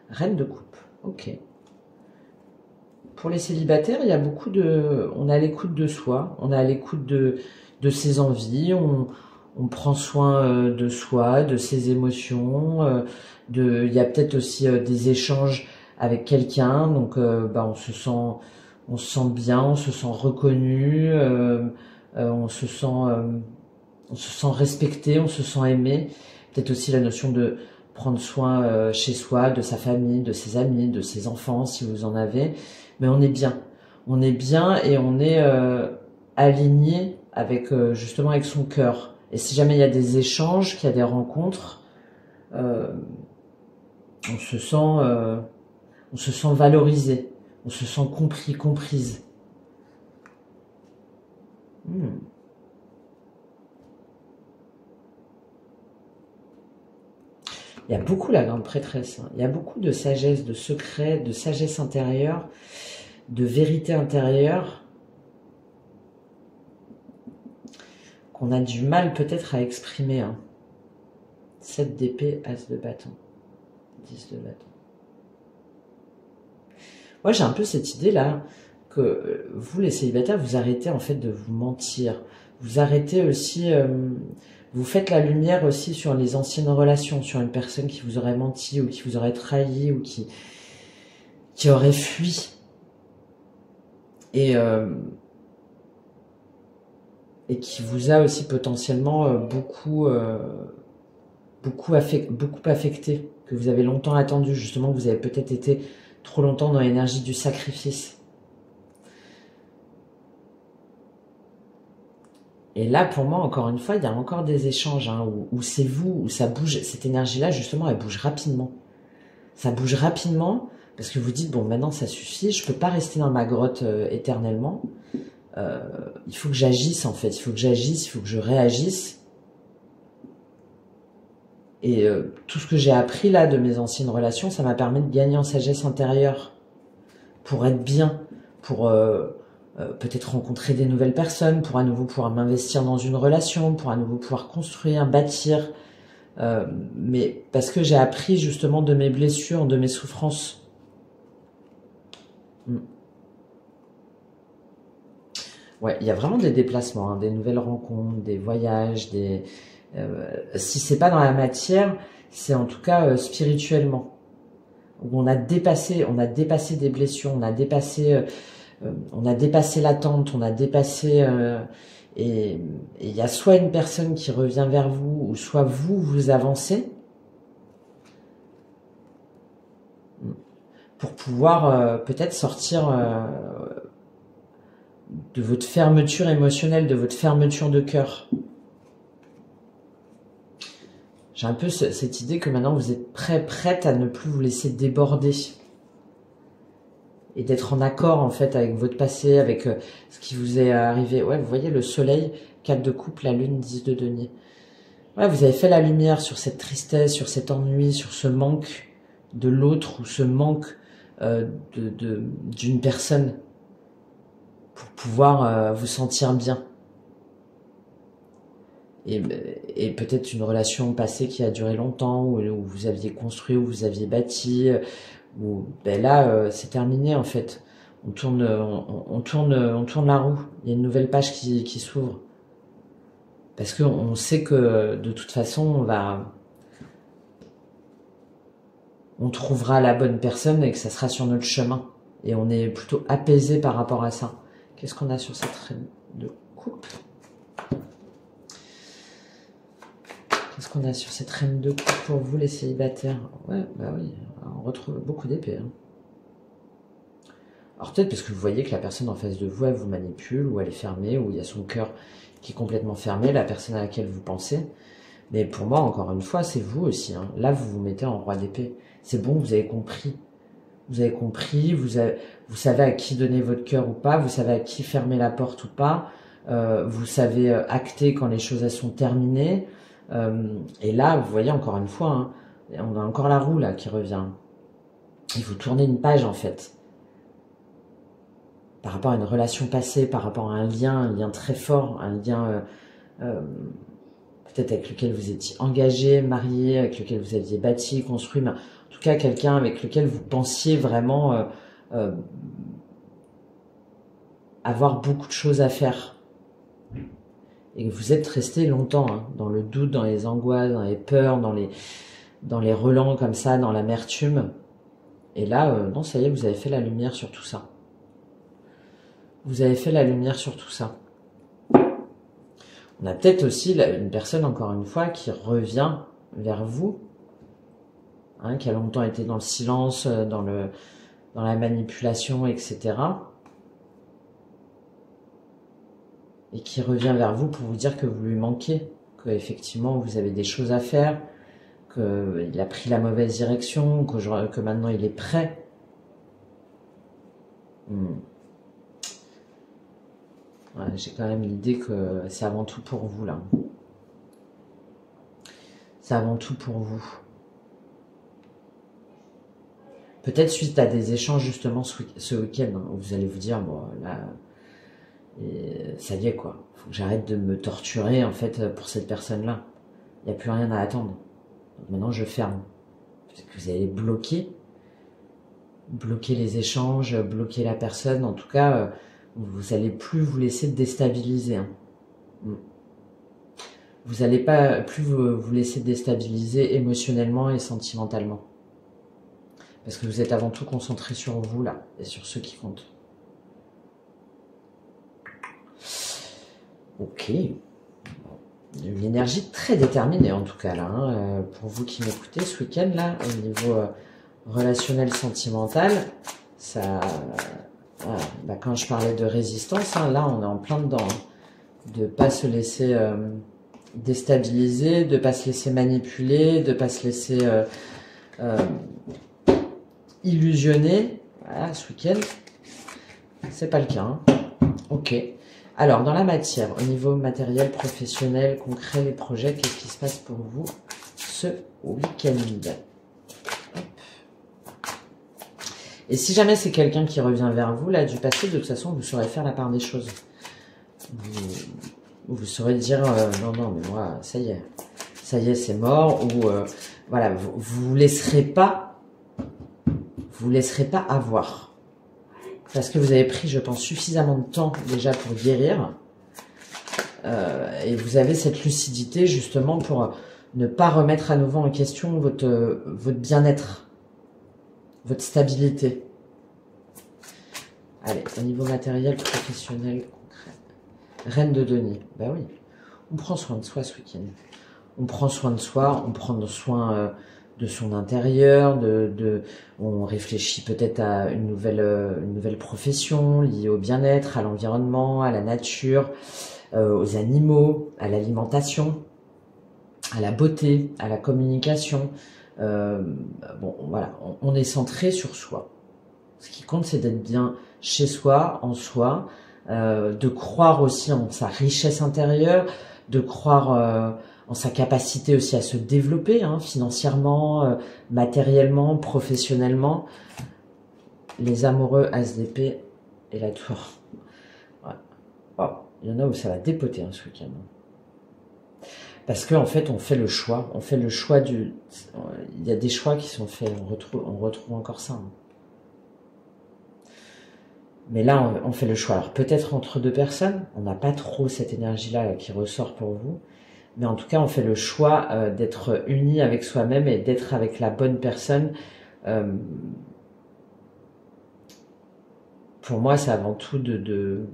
Reine de coupe, ok. Pour les célibataires, il y a beaucoup de... On est à l'écoute de soi, on est à l'écoute de ses envies, on prend soin de soi, de ses émotions, il y a peut-être aussi des échanges avec quelqu'un, donc on se sent bien, on se sent reconnu, on se sent respecté, on se sent aimé. Peut-être aussi la notion de prendre soin chez soi, de sa famille, de ses amis, de ses enfants, si vous en avez. Mais on est bien. On est bien et on est aligné avec justement avec son cœur. Et si jamais il y a des échanges, qu'il y a des rencontres, on se sent valorisé, on se sent compris, comprise. Il y a beaucoup la grande prêtresse, hein. Il y a beaucoup de sagesse, de secrets, de sagesse intérieure, de vérité intérieure qu'on a du mal peut-être à exprimer, hein. 7 d'épée, as de bâton, 10 de bâton. Moi j'ai un peu cette idée là que vous les célibataires, vous arrêtez en fait de vous mentir. Vous arrêtez aussi, vous faites la lumière aussi sur les anciennes relations, sur une personne qui vous aurait menti ou qui vous aurait trahi ou qui aurait fui. Et qui vous a aussi potentiellement beaucoup affecté, que vous avez longtemps attendu, justement, que vous avez peut-être été trop longtemps dans l'énergie du sacrifice. Et là, pour moi, encore une fois, il y a encore des échanges hein, où c'est vous, où ça bouge. Cette énergie-là, justement, elle bouge rapidement. Ça bouge rapidement parce que vous dites, bon, maintenant, ça suffit. Je peux pas rester dans ma grotte éternellement. Il faut que j'agisse, en fait. Il faut que j'agisse, il faut que je réagisse. Et tout ce que j'ai appris là de mes anciennes relations, ça m'a permis de gagner en sagesse intérieure pour être bien, pour peut-être rencontrer des nouvelles personnes, pour à nouveau pouvoir m'investir dans une relation, pour à nouveau pouvoir construire, bâtir. Mais parce que j'ai appris justement de mes blessures, de mes souffrances. Ouais, il y a vraiment des déplacements, hein, des nouvelles rencontres, des voyages, si c'est pas dans la matière, c'est en tout cas spirituellement. Où on a dépassé des blessures, on a dépassé l'attente, on a dépassé et il y a soit une personne qui revient vers vous, ou soit vous avancez pour pouvoir peut-être sortir votre fermeture émotionnelle, de votre fermeture de cœur. J'ai un peu cette idée que maintenant vous êtes prête à ne plus vous laisser déborder. Et d'être en accord en fait avec votre passé, avec ce qui vous est arrivé. Ouais, vous voyez le soleil, 4 de coupe, la lune, 10 de denier. Ouais, vous avez fait la lumière sur cette tristesse, sur cet ennui, sur ce manque de l'autre ou ce manque d'une personne pour pouvoir vous sentir bien. Et peut-être une relation passée qui a duré longtemps, où vous aviez construit, où vous aviez bâti, où ben là c'est terminé en fait. On tourne la roue. Il y a une nouvelle page qui s'ouvre. Parce qu'on sait que de toute façon on trouvera la bonne personne et que ça sera sur notre chemin. Et on est plutôt apaisé par rapport à ça. Qu'est-ce qu'on a sur cette reine de coupe? Qu'est-ce qu'on a sur cette reine de coupe pour vous les célibataires? Ouais, bah oui, on retrouve beaucoup d'épées. Hein. Alors peut-être parce que vous voyez que la personne en face de vous, elle vous manipule, ou elle est fermée, ou il y a son cœur qui est complètement fermé, la personne à laquelle vous pensez. Mais pour moi, encore une fois, c'est vous aussi. Hein. Là, vous vous mettez en roi d'épée. C'est bon, vous avez compris. Vous avez compris, vous savez à qui donner votre cœur ou pas, vous savez à qui fermer la porte ou pas, vous savez acter quand les choses elles sont terminées. Et là, vous voyez encore une fois, hein, on a encore la roue là qui revient. Et vous tournez une page en fait. Par rapport à une relation passée, par rapport à un lien très fort, un lien peut-être avec lequel vous étiez engagé, marié, avec lequel vous aviez bâti, construit, mais en tout cas quelqu'un avec lequel vous pensiez vraiment avoir beaucoup de choses à faire. Et que vous êtes resté longtemps hein, dans le doute, dans les angoisses, dans les peurs, dans les relents comme ça, dans l'amertume. Et là, non, ça y est, vous avez fait la lumière sur tout ça. Vous avez fait la lumière sur tout ça. On a peut-être aussi une personne, encore une fois, qui revient vers vous, hein, qui a longtemps été dans le silence, dans la manipulation, etc. Et qui revient vers vous pour vous dire que vous lui manquez, qu'effectivement vous avez des choses à faire, qu'il a pris la mauvaise direction, que maintenant il est prêt. Ouais, j'ai quand même l'idée que c'est avant tout pour vous là. C'est avant tout pour vous. Peut-être suite à des échanges justement ce week-end, hein, où vous allez vous dire, bon là, ça y est quoi, faut que j'arrête de me torturer en fait pour cette personne-là. Il n'y a plus rien à attendre. Donc maintenant je ferme. Parce que vous allez bloquer les échanges, bloquer la personne, en tout cas, vous n'allez plus vous laisser déstabiliser. Hein. Vous n'allez pas plus vous laisser déstabiliser émotionnellement et sentimentalement. Parce que vous êtes avant tout concentré sur vous là, et sur ceux qui comptent. Ok. Une énergie très déterminée en tout cas là, hein, pour vous qui m'écoutez ce week-end là, au niveau relationnel sentimental, ça... Voilà. Bah, quand je parlais de résistance, hein, là on est en plein dedans. Hein. De ne pas se laisser déstabiliser, de ne pas se laisser manipuler, de ne pas se laisser illusionner. Voilà, ce week-end, c'est pas le cas. Hein. Ok. Alors, dans la matière, au niveau matériel, professionnel, concret, les projets, qu'est-ce qui se passe pour vous ce week-end? Et si jamais c'est quelqu'un qui revient vers vous, là, du passé, de toute façon, vous saurez faire la part des choses. Vous saurez dire, non, mais moi, ça y est, c'est mort, ou, voilà, vous laisserez pas avoir. Parce que vous avez pris, je pense, suffisamment de temps, déjà, pour guérir. Et vous avez cette lucidité, justement, pour ne pas remettre à nouveau en question votre bien-être. Votre stabilité. Allez, au niveau matériel, professionnel, concret. Reine de denier. Ben oui, on prend soin de soi ce week-end. On prend soin de soi, on prend soin de son intérieur, on réfléchit peut-être à une nouvelle profession liée au bien-être, à l'environnement, à la nature, aux animaux, à l'alimentation, à la beauté, à la communication. Bon, voilà, on est centré sur soi. Ce qui compte, c'est d'être bien chez soi, en soi, de croire aussi en sa richesse intérieure, de croire en sa capacité aussi à se développer, hein, financièrement, matériellement, professionnellement. Les amoureux, As d'épée et la tour. Ouais. Oh, il y en a où ça va dépoter hein, ce week-end. Parce qu'en fait, on fait le choix. On fait le choix du... Il y a des choix qui sont faits. On retrouve encore ça. Hein. Mais là, on fait le choix. Alors peut-être entre deux personnes. On n'a pas trop cette énergie-là là, qui ressort pour vous. Mais en tout cas, on fait le choix d'être unis avec soi-même et d'être avec la bonne personne. Pour moi, c'est avant tout de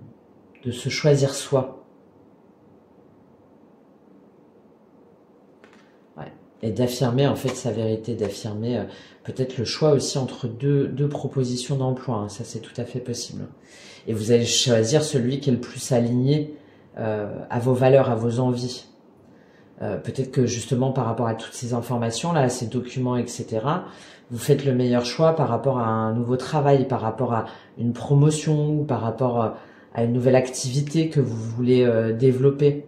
se choisir soi. Et d'affirmer en fait sa vérité, d'affirmer peut-être le choix aussi entre deux propositions d'emploi, hein, ça c'est tout à fait possible. Et vous allez choisir celui qui est le plus aligné à vos valeurs, à vos envies. Peut-être que justement par rapport à toutes ces informations là, à ces documents, etc., vous faites le meilleur choix par rapport à un nouveau travail, par rapport à une promotion, ou par rapport à une nouvelle activité que vous voulez développer,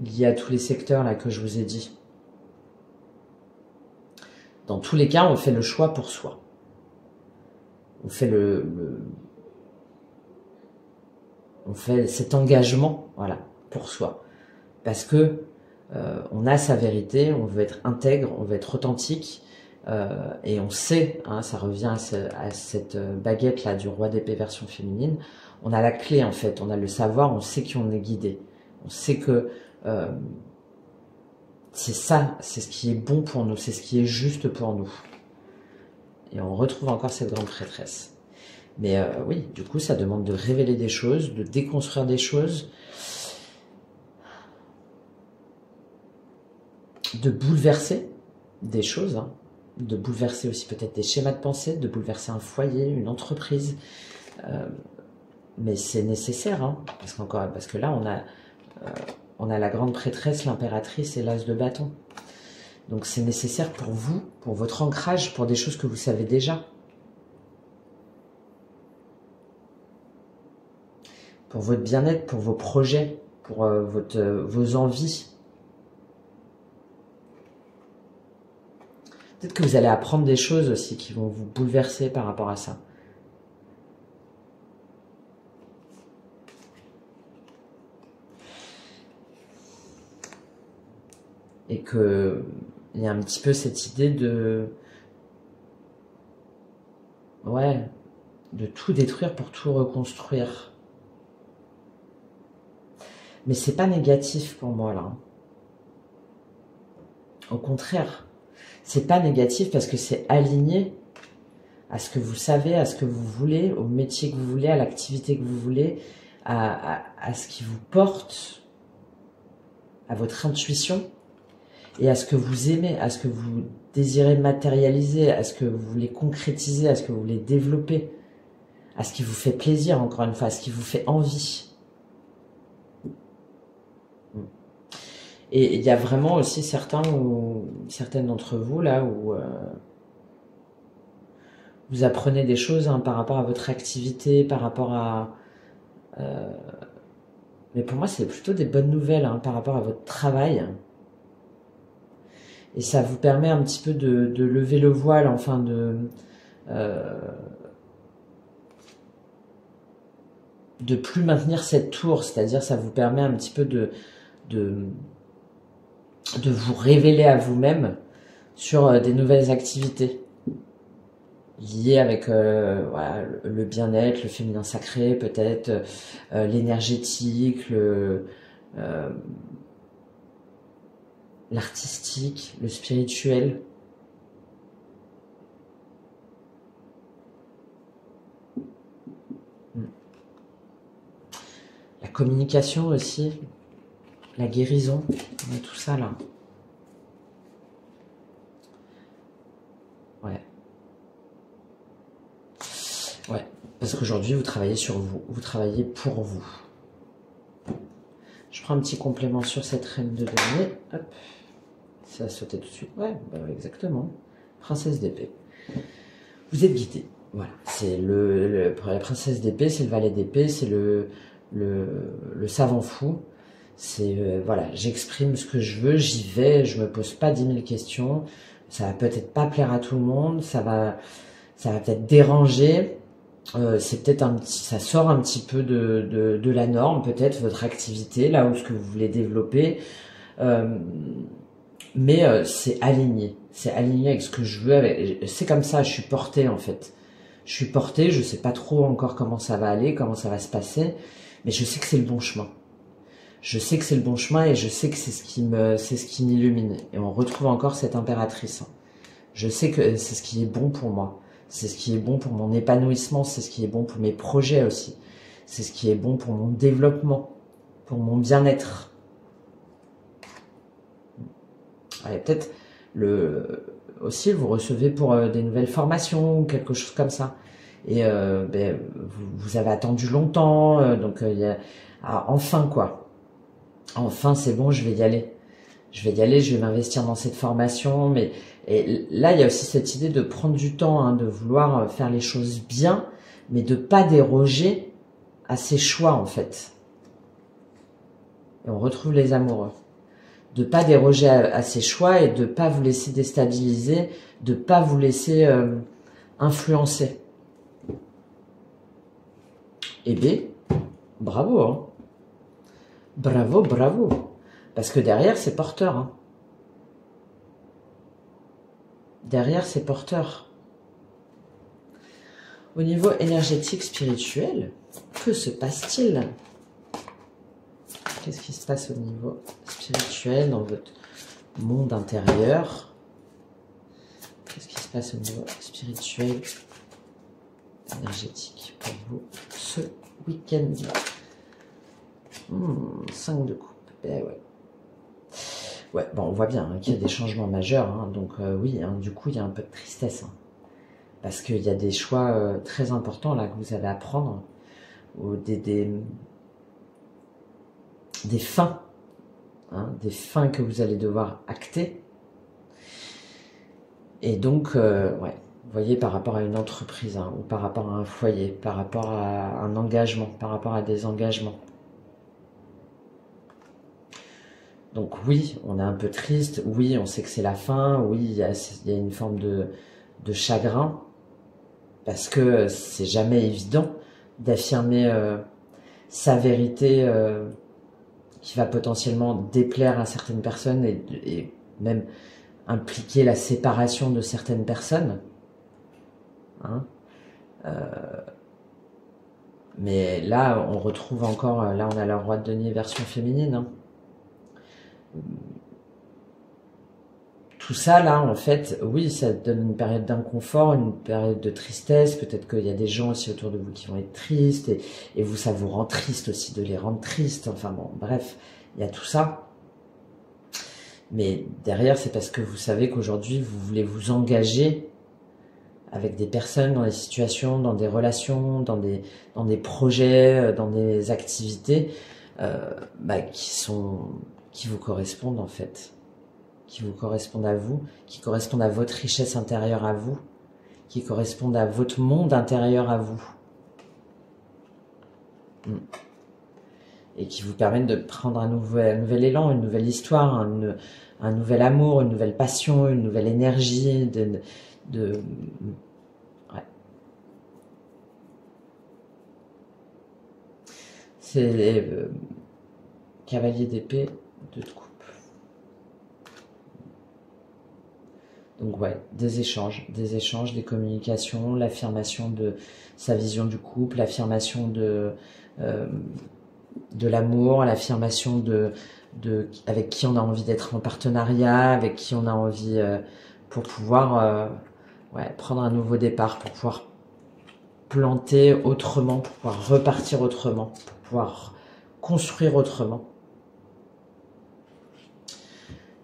liée à tous les secteurs là que je vous ai dit. Dans tous les cas, on fait le choix pour soi. On fait on fait cet engagement, voilà, pour soi. Parce que on a sa vérité, on veut être intègre, on veut être authentique, et on sait, hein, ça revient à cette baguette là du roi d'épée version féminine. On a la clé en fait, on a le savoir, on sait qu'on est guidé, on sait que c'est ça, c'est ce qui est bon pour nous, c'est ce qui est juste pour nous. Et on retrouve encore cette grande prêtresse. Mais oui, du coup, ça demande de révéler des choses, de déconstruire des choses, de bouleverser des choses, hein, de bouleverser aussi peut-être des schémas de pensée, de bouleverser un foyer, une entreprise. Mais c'est nécessaire, hein, parce que là, on a la grande prêtresse, l'impératrice et l'as de bâton. Donc c'est nécessaire pour vous, pour votre ancrage, pour des choses que vous savez déjà. Pour votre bien-être, pour vos projets, pour vos envies. Peut-être que vous allez apprendre des choses aussi qui vont vous bouleverser par rapport à ça. Et que il y a un petit peu cette idée de tout détruire pour tout reconstruire. Mais c'est pas négatif pour moi là. Au contraire, c'est pas négatif parce que c'est aligné à ce que vous savez, à ce que vous voulez, au métier que vous voulez, à l'activité que vous voulez, à ce qui vous porte, à votre intuition. Et à ce que vous aimez, à ce que vous désirez matérialiser, à ce que vous voulez concrétiser, à ce que vous voulez développer, à ce qui vous fait plaisir, encore une fois, à ce qui vous fait envie. Et il y a vraiment aussi certaines d'entre vous, là, où vous apprenez des choses hein, par rapport à votre activité, par rapport à... mais pour moi, c'est plutôt des bonnes nouvelles hein, par rapport à votre travail. Et ça vous permet un petit peu de lever le voile, enfin de plus maintenir cette tour, c'est-à-dire ça vous permet un petit peu de vous révéler à vous-même sur des nouvelles activités liées avec voilà, le bien-être, le féminin sacré, peut-être l'énergétique, l'artistique, le spirituel. La communication aussi, la guérison, tout ça là. Parce qu'aujourd'hui, vous travaillez sur vous. Vous travaillez pour vous. Je prends un petit complément sur cette reine de denier. Hop. Ça a sauté tout de suite. Ouais, bah exactement. Princesse d'épée. Vous êtes guidé. Voilà. C'est pour la princesse d'épée, c'est le valet d'épée, c'est le savant fou. C'est, voilà, j'exprime ce que je veux, j'y vais, je me pose pas 10 000 questions. Ça va peut-être pas plaire à tout le monde, ça va peut-être déranger. C'est peut-être ça sort un petit peu de la norme, peut-être votre activité, là où ce que vous voulez développer. Mais c'est aligné avec ce que je veux. C'est comme ça, je suis portée en fait. Je suis portée, je sais pas trop encore comment ça va aller, comment ça va se passer, mais je sais que c'est le bon chemin. Je sais que c'est le bon chemin et je sais que c'est ce qui m'illumine. Et on retrouve encore cette impératrice. Je sais que c'est ce qui est bon pour moi. C'est ce qui est bon pour mon épanouissement. C'est ce qui est bon pour mes projets aussi. C'est ce qui est bon pour mon développement, pour mon bien-être. Peut-être aussi vous recevez pour des nouvelles formations ou quelque chose comme ça. Et vous avez attendu longtemps, donc enfin quoi. Enfin, c'est bon, je vais y aller. Je vais m'investir dans cette formation. Et là, il y a aussi cette idée de prendre du temps, hein, de vouloir faire les choses bien, mais de pas déroger à ses choix, en fait. Et on retrouve les amoureux. De pas déroger à ses choix et de pas vous laisser déstabiliser, de pas vous laisser influencer. Eh bien, bravo, hein. Bravo, bravo. Parce que derrière, c'est porteur. Hein. Derrière, c'est porteur. Au niveau énergétique, spirituel, que se passe-t-il? Qu'est-ce qui se passe au niveau spirituel dans votre monde intérieur? Qu'est-ce qui se passe au niveau spirituel, énergétique pour vous ce week-end? 5 de coupe. Ben ouais. Ouais, bon, on voit bien hein, qu'il y a des changements majeurs. Hein, donc oui, hein, du coup, il y a un peu de tristesse. Hein, parce qu'il y a des choix très importants là que vous allez à prendre. Ou des fins. Hein, des fins que vous allez devoir acter. Et donc, ouais, vous voyez, par rapport à une entreprise, hein, ou par rapport à un foyer, par rapport à un engagement, par rapport à des engagements. Donc oui, on est un peu triste, oui, on sait que c'est la fin, oui, il y a une forme de chagrin, parce que c'est jamais évident d'affirmer sa vérité qui va potentiellement déplaire à certaines personnes et même impliquer la séparation de certaines personnes. Hein, mais là, on retrouve encore, là on a la roi de denier version féminine, hein. Tout ça là en fait, oui, ça donne une période d'inconfort, une période de tristesse, peut-être qu'il y a des gens aussi autour de vous qui vont être tristes et vous, ça vous rend triste aussi de les rendre tristes, enfin bon, bref, il y a tout ça. Mais derrière, c'est parce que vous savez qu'aujourd'hui, vous voulez vous engager avec des personnes, dans des situations, dans des relations, dans des projets, dans des activités qui vous correspondent en fait, qui vous correspondent à vous, qui correspondent à votre richesse intérieure à vous, qui correspondent à votre monde intérieur à vous. Et qui vous permettent de prendre un nouvel élan, une nouvelle histoire, un nouvel amour, une nouvelle passion, une nouvelle énergie, ouais. C'est cavalier d'épée, 2 de coupe. Donc ouais, des échanges, des communications, l'affirmation de sa vision du couple, l'affirmation de l'amour, l'affirmation avec qui on a envie d'être en partenariat, avec qui on a envie pour pouvoir prendre un nouveau départ, pour pouvoir planter autrement, pour pouvoir repartir autrement, pour pouvoir construire autrement.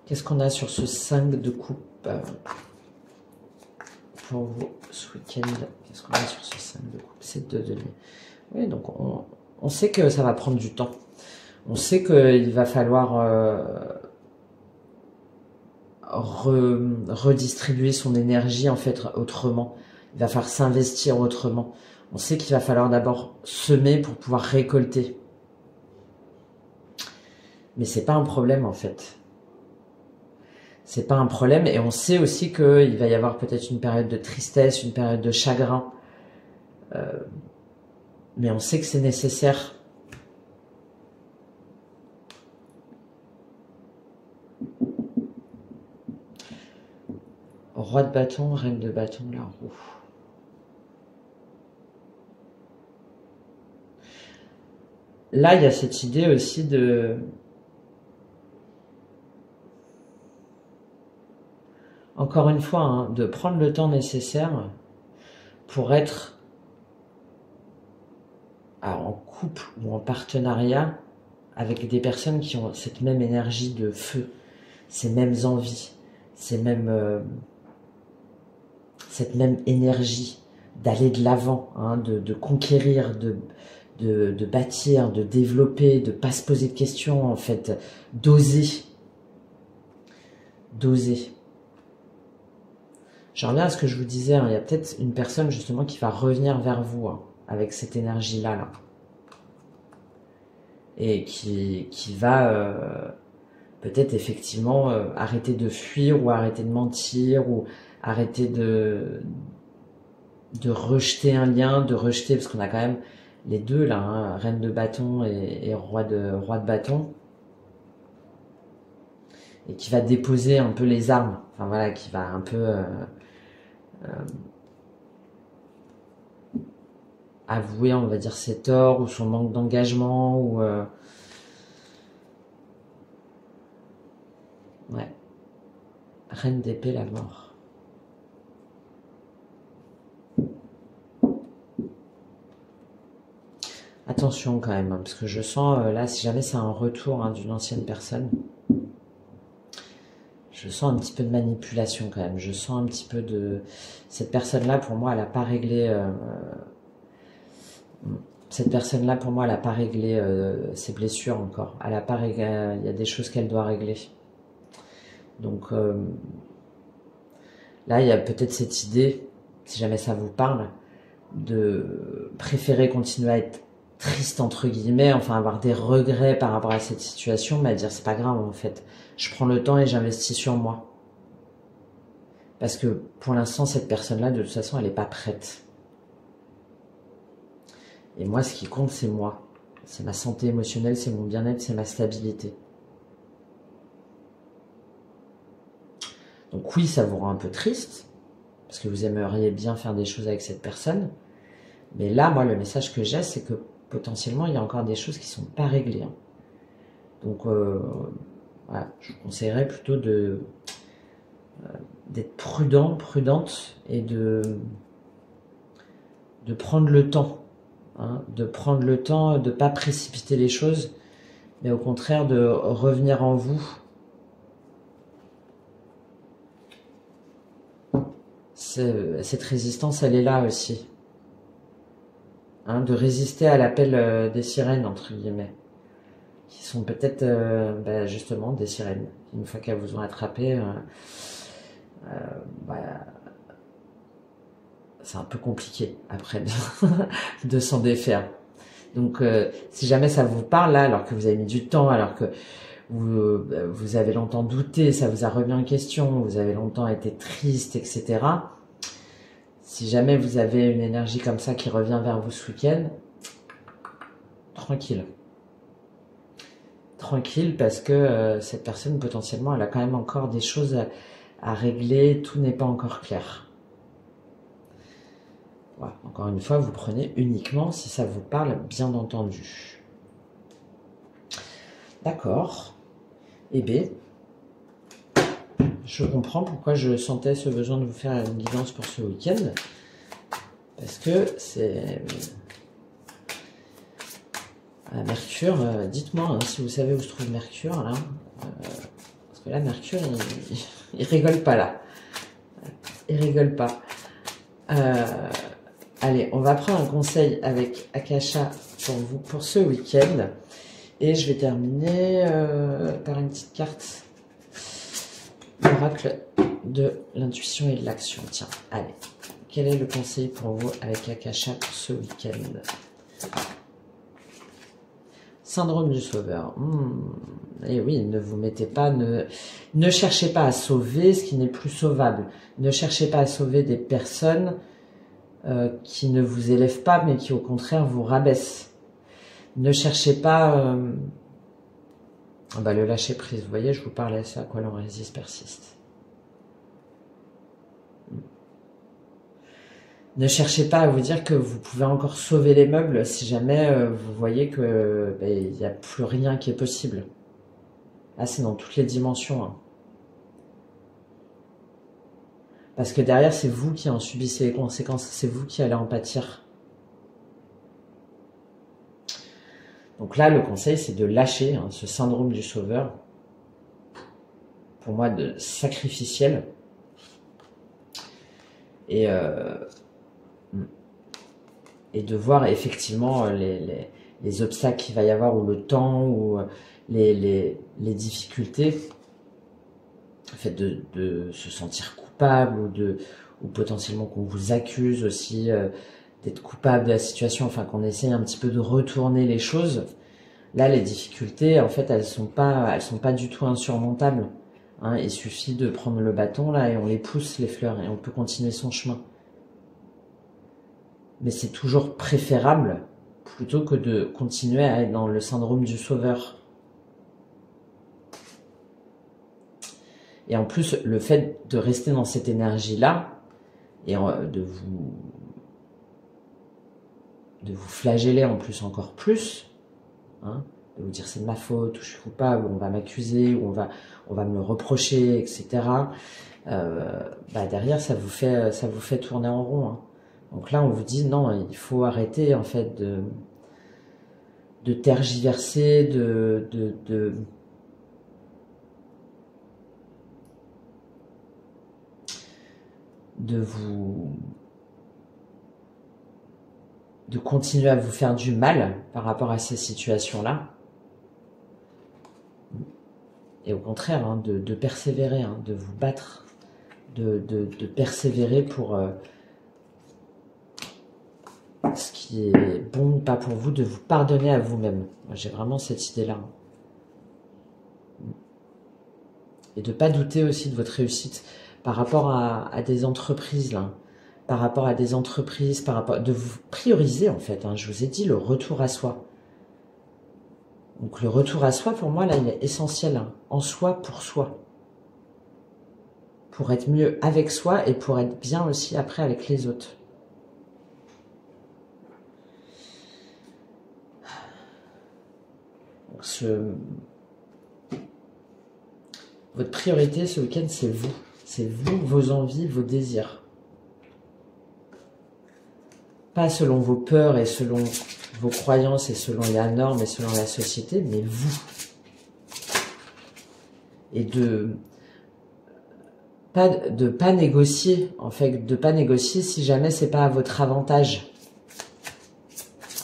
Qu'est-ce qu'on a sur ce 5 de coupe? pour vous ce week-end. Qu'est-ce qu'on a sur ce 5 de coupe? C'est 2 deniers. Oui, donc on sait que ça va prendre du temps. On sait qu'il va falloir redistribuer son énergie en fait autrement. Il va falloir s'investir autrement. On sait qu'il va falloir d'abord semer pour pouvoir récolter. Mais c'est pas un problème en fait. C'est pas un problème, et on sait aussi qu'il va y avoir peut-être une période de tristesse, une période de chagrin. Mais on sait que c'est nécessaire. Roi de bâton, reine de bâton, la roue. Là, il y a cette idée aussi de... Encore une fois, hein, de prendre le temps nécessaire pour être en couple ou en partenariat avec des personnes qui ont cette même énergie de feu, ces mêmes envies, cette même énergie d'aller de l'avant, hein, de conquérir, de bâtir, de développer, de ne pas se poser de questions, en fait, d'oser. D'oser. Je reviens à ce que je vous disais, hein, il y a peut-être une personne justement qui va revenir vers vous hein, avec cette énergie-là. Là. Et qui va peut-être effectivement arrêter de fuir ou arrêter de mentir ou arrêter de rejeter un lien, de rejeter, parce qu'on a quand même les deux là, hein, reine de bâton et roi de bâton. Et qui va déposer un peu les armes, enfin voilà, qui va un peu avouer, on va dire, ses torts ou son manque d'engagement ou ouais, reine d'épée, la mort. Attention quand même, hein, parce que je sens là, si jamais c'est un retour hein, d'une ancienne personne, je sens un petit peu de manipulation quand même. Je sens un petit peu de... Cette personne-là, pour moi, elle n'a pas réglé... Cette personne-là, pour moi, elle n'a pas réglé ses blessures encore. Elle a pas réglé... Il y a des choses qu'elle doit régler. Donc, là, il y a peut-être cette idée, si jamais ça vous parle, de préférer continuer à être triste, entre guillemets, enfin avoir des regrets par rapport à cette situation, mais à dire c'est pas grave en fait. Je prends le temps et j'investis sur moi. Parce que pour l'instant, cette personne-là, de toute façon, elle n'est pas prête. Et moi, ce qui compte, c'est moi. C'est ma santé émotionnelle, c'est mon bien-être, c'est ma stabilité. Donc oui, ça vous rend un peu triste, parce que vous aimeriez bien faire des choses avec cette personne. Mais là, moi, le message que j'ai, c'est que potentiellement, il y a encore des choses qui ne sont pas réglées. Hein. Donc, voilà, je vous conseillerais plutôt d'être prudente et de prendre le temps. Hein, de prendre le temps, de ne pas précipiter les choses, mais au contraire de revenir en vous. Cette résistance, elle est là aussi. Hein, de résister à l'appel des sirènes, entre guillemets. Qui sont peut-être justement des sirènes. Une fois qu'elles vous ont attrapé, c'est un peu compliqué après de s'en défaire. Donc si jamais ça vous parle là, alors que vous avez mis du temps, alors que vous avez longtemps douté, ça vous a remis en question, vous avez longtemps été triste, etc. Si jamais vous avez une énergie comme ça qui revient vers vous ce week-end, tranquille. Tranquille, parce que cette personne, potentiellement, elle a quand même encore des choses à régler, tout n'est pas encore clair. Voilà. Encore une fois, vous prenez uniquement si ça vous parle, bien entendu. D'accord. Eh bien, je comprends pourquoi je sentais ce besoin de vous faire une guidance pour ce week-end. Parce que c'est... Mercure, dites-moi hein, si vous savez où se trouve Mercure, là. Parce que là, Mercure, il rigole pas, là. Il rigole pas. Allez, on va prendre un conseil avec Akasha pour vous pour ce week-end. Et je vais terminer par une petite carte. L'oracle de l'intuition et de l'action. Tiens, allez. Quel est le conseil pour vous avec Akasha pour ce week-end? Syndrome du sauveur. Et oui, ne vous mettez pas, ne cherchez pas à sauver ce qui n'est plus sauvable. Ne cherchez pas à sauver des personnes qui ne vous élèvent pas, mais qui au contraire vous rabaissent. Ne cherchez pas... le lâcher prise, vous voyez, je vous parlais, c'est à quoi l'on résiste persiste. Ne cherchez pas à vous dire que vous pouvez encore sauver les meubles si jamais vous voyez que il n'y a plus rien qui est possible. Là, c'est dans toutes les dimensions. Hein. Parce que derrière, c'est vous qui en subissez les conséquences, c'est vous qui allez en pâtir. Donc là, le conseil, c'est de lâcher ce syndrome du sauveur, pour moi, de sacrificiel. Et de voir effectivement les obstacles qu'il va y avoir, ou le temps, ou les difficultés, le fait de se sentir coupable, ou potentiellement qu'on vous accuse aussi d'être coupable de la situation, enfin qu'on essaye un petit peu de retourner les choses. Là, les difficultés, en fait, elles sont pas du tout insurmontables. Hein. Il suffit de prendre le bâton là et on les pousse, les fleurs, et on peut continuer son chemin. Mais c'est toujours préférable plutôt que de continuer à être dans le syndrome du sauveur. Et en plus, le fait de rester dans cette énergie-là et de vous flageller en plus encore plus, hein, de vous dire c'est de ma faute, ou je suis coupable, ou on va m'accuser, ou on va me le reprocher, etc. Derrière, ça vous fait tourner en rond. Hein. Donc là, on vous dit non, il faut arrêter en fait de tergiverser, de continuer à vous faire du mal par rapport à ces situations-là. Et au contraire, hein, de persévérer, hein, de vous battre, de persévérer pour ce qui est bon ou pas pour vous, de vous pardonner à vous-même. Moi, j'ai vraiment cette idée-là. Et de ne pas douter aussi de votre réussite par rapport à des entreprises, là. Par rapport à des entreprises, de vous prioriser en fait. Hein. Je vous ai dit le retour à soi. Donc le retour à soi, pour moi, là, il est essentiel. Hein. En soi, pour soi. Pour être mieux avec soi et pour être bien aussi après avec les autres. Votre priorité ce week-end, c'est vous. C'est vous, vos envies, vos désirs. Pas selon vos peurs et selon vos croyances et selon la norme et selon la société, mais vous. Et de pas négocier, en fait, de pas négocier si jamais c'est pas à votre avantage.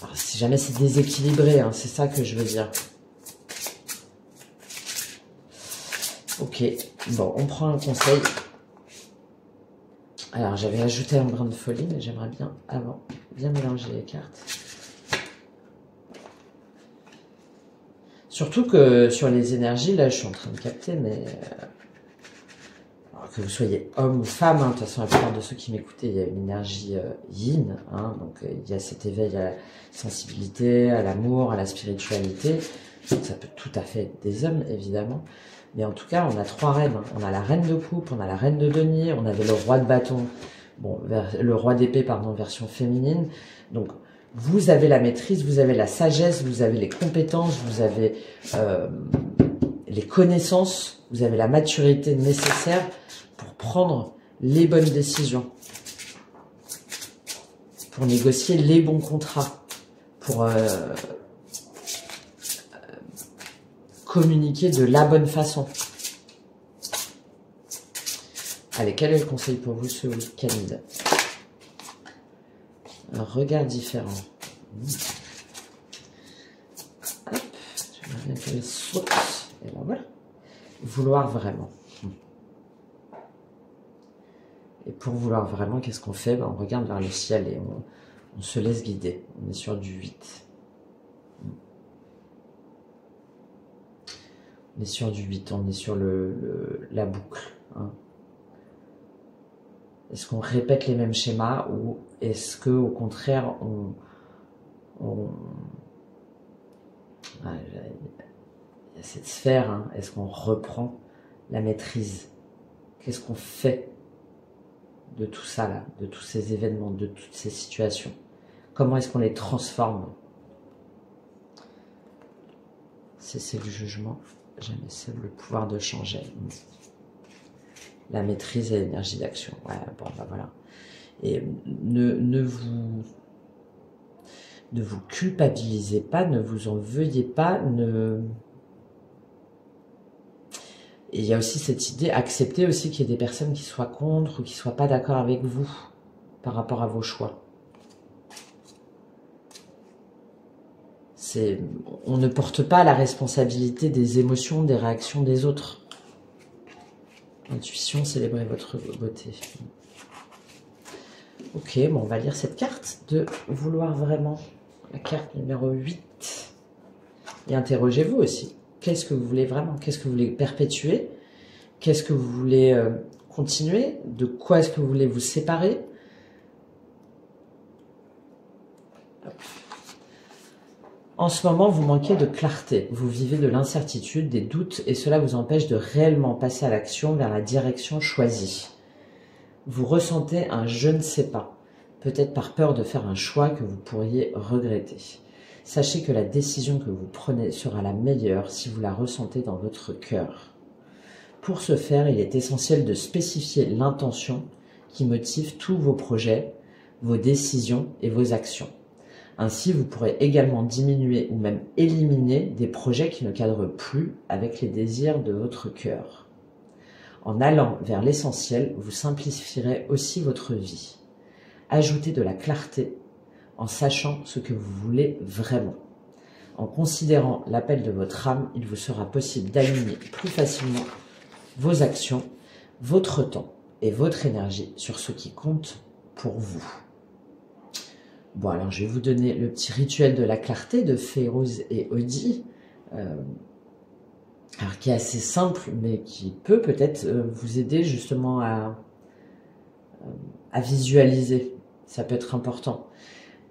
Alors, si jamais c'est déséquilibré, hein, c'est ça que je veux dire. Ok, bon, on prend un conseil. Alors, j'avais ajouté un brin de folie, mais j'aimerais bien, avant, bien mélanger les cartes. Surtout que sur les énergies, là, je suis en train de capter, mais... alors que vous soyez homme ou femme, hein, de toute façon, la plupart de ceux qui m'écoutaient, il y a une énergie yin, hein, donc il y a cet éveil à la sensibilité, à l'amour, à la spiritualité. Donc, ça peut tout à fait être des hommes, évidemment. Mais en tout cas, on a trois reines. On a la reine de coupe, on a la reine de denier, on avait le roi de bâton, bon, le roi d'épée, pardon, version féminine. Donc, vous avez la maîtrise, vous avez la sagesse, vous avez les compétences, vous avez les connaissances, vous avez la maturité nécessaire pour prendre les bonnes décisions, pour négocier les bons contrats, pour communiquer de la bonne façon. Allez, quel est le conseil pour vous ce week-end? un regard différent. Hop, je vais bien qu'elle saute. Et ben voilà. Vouloir vraiment. Et pour vouloir vraiment, qu'est-ce qu'on fait? Ben, on regarde vers le ciel et on se laisse guider. On est sur du 8. On est sur du 8, on est sur la boucle. Hein. Est-ce qu'on répète les mêmes schémas ou est-ce que au contraire il y a cette sphère, hein. Est-ce qu'on reprend la maîtrise? Qu'est-ce qu'on fait de tout ça là, de tous ces événements, de toutes ces situations? Comment est-ce qu'on les transforme? Cesser le jugement, jamais seul le pouvoir de changer. La maîtrise et l'énergie d'action. Ouais, bon, bah voilà. Et ne vous culpabilisez pas, ne vous en veuillez pas, Et il y a aussi cette idée, acceptez aussi qu'il y ait des personnes qui soient contre ou qui ne soient pas d'accord avec vous par rapport à vos choix. On ne porte pas la responsabilité des émotions, des réactions des autres. Intuition, célébrez votre beauté. Ok, bon, on va lire cette carte de vouloir vraiment. La carte numéro 8. Et interrogez-vous aussi. Qu'est-ce que vous voulez vraiment? Qu'est-ce que vous voulez perpétuer? Qu'est-ce que vous voulez continuer? De quoi est-ce que vous voulez vous séparer? En ce moment, vous manquez de clarté. Vous vivez de l'incertitude, des doutes, et cela vous empêche de réellement passer à l'action vers la direction choisie. Vous ressentez un je ne sais pas, peut-être par peur de faire un choix que vous pourriez regretter. Sachez que la décision que vous prenez sera la meilleure si vous la ressentez dans votre cœur. Pour ce faire, il est essentiel de spécifier l'intention qui motive tous vos projets, vos décisions et vos actions. Ainsi, vous pourrez également diminuer ou même éliminer des projets qui ne cadrent plus avec les désirs de votre cœur. En allant vers l'essentiel, vous simplifierez aussi votre vie. Ajoutez de la clarté en sachant ce que vous voulez vraiment. En considérant l'appel de votre âme, il vous sera possible d'aligner plus facilement vos actions, votre temps et votre énergie sur ce qui compte pour vous. Bon, alors je vais vous donner le petit rituel de la clarté de Férouz et Audi, alors qui est assez simple, mais qui peut peut-être vous aider justement à visualiser. Ça peut être important.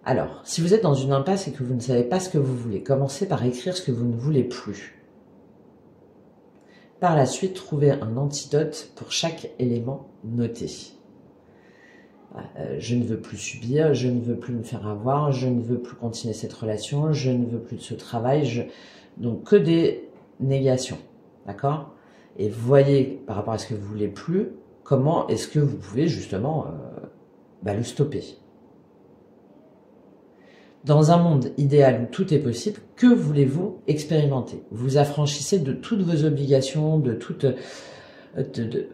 Alors, si vous êtes dans une impasse et que vous ne savez pas ce que vous voulez, commencez par écrire ce que vous ne voulez plus. Par la suite, trouvez un antidote pour chaque élément noté. Je ne veux plus subir, je ne veux plus me faire avoir, je ne veux plus continuer cette relation, je ne veux plus de ce travail. Donc, que des négations, d'accord? Et voyez, par rapport à ce que vous voulez plus, comment est-ce que vous pouvez justement le stopper. Dans un monde idéal où tout est possible, que voulez-vous expérimenter? Vous affranchissez de toutes vos obligations, de toutes...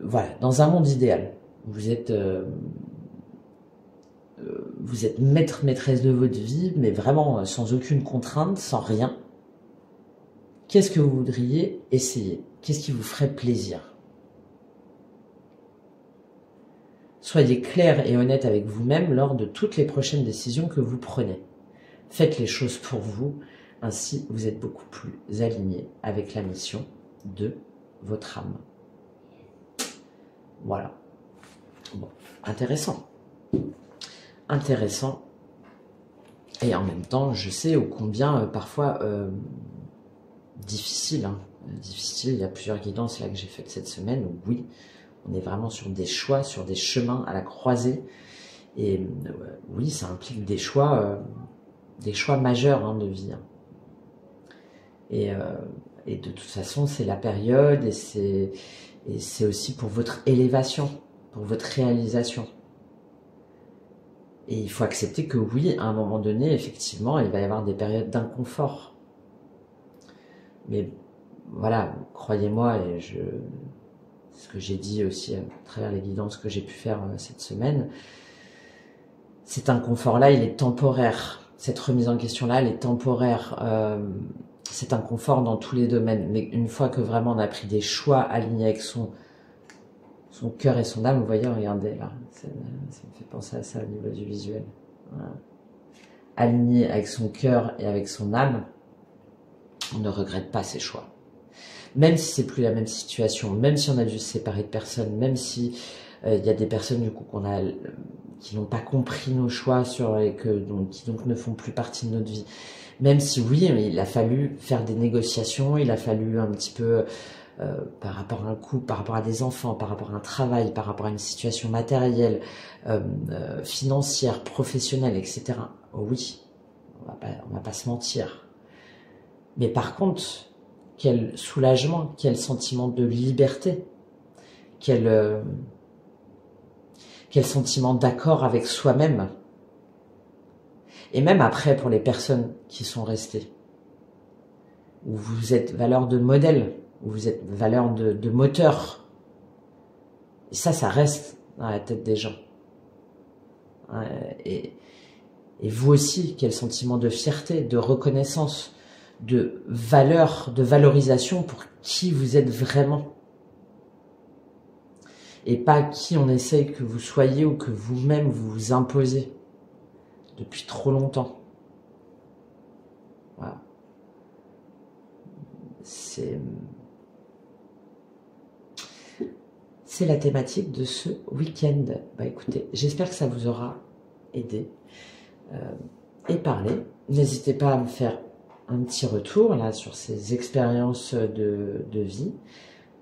voilà, dans un monde idéal, vous êtes maître, maîtresse de votre vie, mais vraiment sans aucune contrainte, sans rien. Qu'est-ce que vous voudriez essayer? Qu'est-ce qui vous ferait plaisir? Soyez clair et honnête avec vous-même lors de toutes les prochaines décisions que vous prenez. Faites les choses pour vous, ainsi vous êtes beaucoup plus aligné avec la mission de votre âme. Voilà. Bon, intéressant. Intéressant. Et en même temps, je sais ô combien parfois difficile. Hein. Difficile, il y a plusieurs guidances là que j'ai faites cette semaine où oui, on est vraiment sur des choix, sur des chemins à la croisée. Et oui, ça implique des choix majeurs hein, de vie. Hein. Et de toute façon, c'est la période et c'est aussi pour votre élévation, pour votre réalisation. Et il faut accepter que oui, à un moment donné, effectivement, il va y avoir des périodes d'inconfort. Mais voilà, croyez-moi, et ce que j'ai dit aussi à travers les guidances que j'ai pu faire cette semaine, cet inconfort-là, il est temporaire. Cette remise en question-là, elle est temporaire. Cet inconfort dans tous les domaines. Mais une fois que vraiment on a pris des choix alignés avec son cœur et son âme, vous voyez, regardez là, ça me fait penser à ça au niveau du visuel. Voilà. Aligné avec son cœur et avec son âme, on ne regrette pas ses choix. Même si c'est plus la même situation, même si on a dû se séparer de personnes, même si il y a des personnes du coup qui n'ont pas compris nos choix qui donc ne font plus partie de notre vie. Même si oui, il a fallu faire des négociations, il a fallu un petit peu par rapport à un couple, par rapport à des enfants, par rapport à un travail, par rapport à une situation matérielle, financière, professionnelle, etc. Oh oui, on va pas se mentir. Mais par contre, quel soulagement, quel sentiment de liberté, quel sentiment d'accord avec soi-même. Et même après, pour les personnes qui sont restées, où vous êtes valeur de modèle, où vous êtes valeur de moteur. Et ça reste dans la tête des gens. Et vous aussi, quel sentiment de fierté, de reconnaissance, de valeur, de valorisation pour qui vous êtes vraiment. Et pas qui on essaye que vous soyez ou que vous-même vous vous imposez depuis trop longtemps. Voilà. C'est la thématique de ce week-end. Bah écoutez, j'espère que ça vous aura aidé et parlé. N'hésitez pas à me faire un petit retour là sur ces expériences de vie.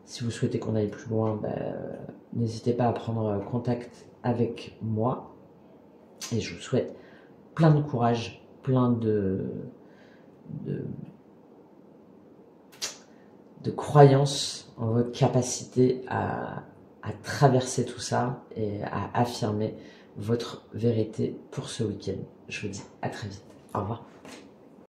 Si vous souhaitez qu'on aille plus loin, n'hésitez pas à prendre contact avec moi. Et je vous souhaite plein de courage, plein de croyance en votre capacité à traverser tout ça et à affirmer votre vérité pour ce week-end. Je vous dis à très vite. Au revoir.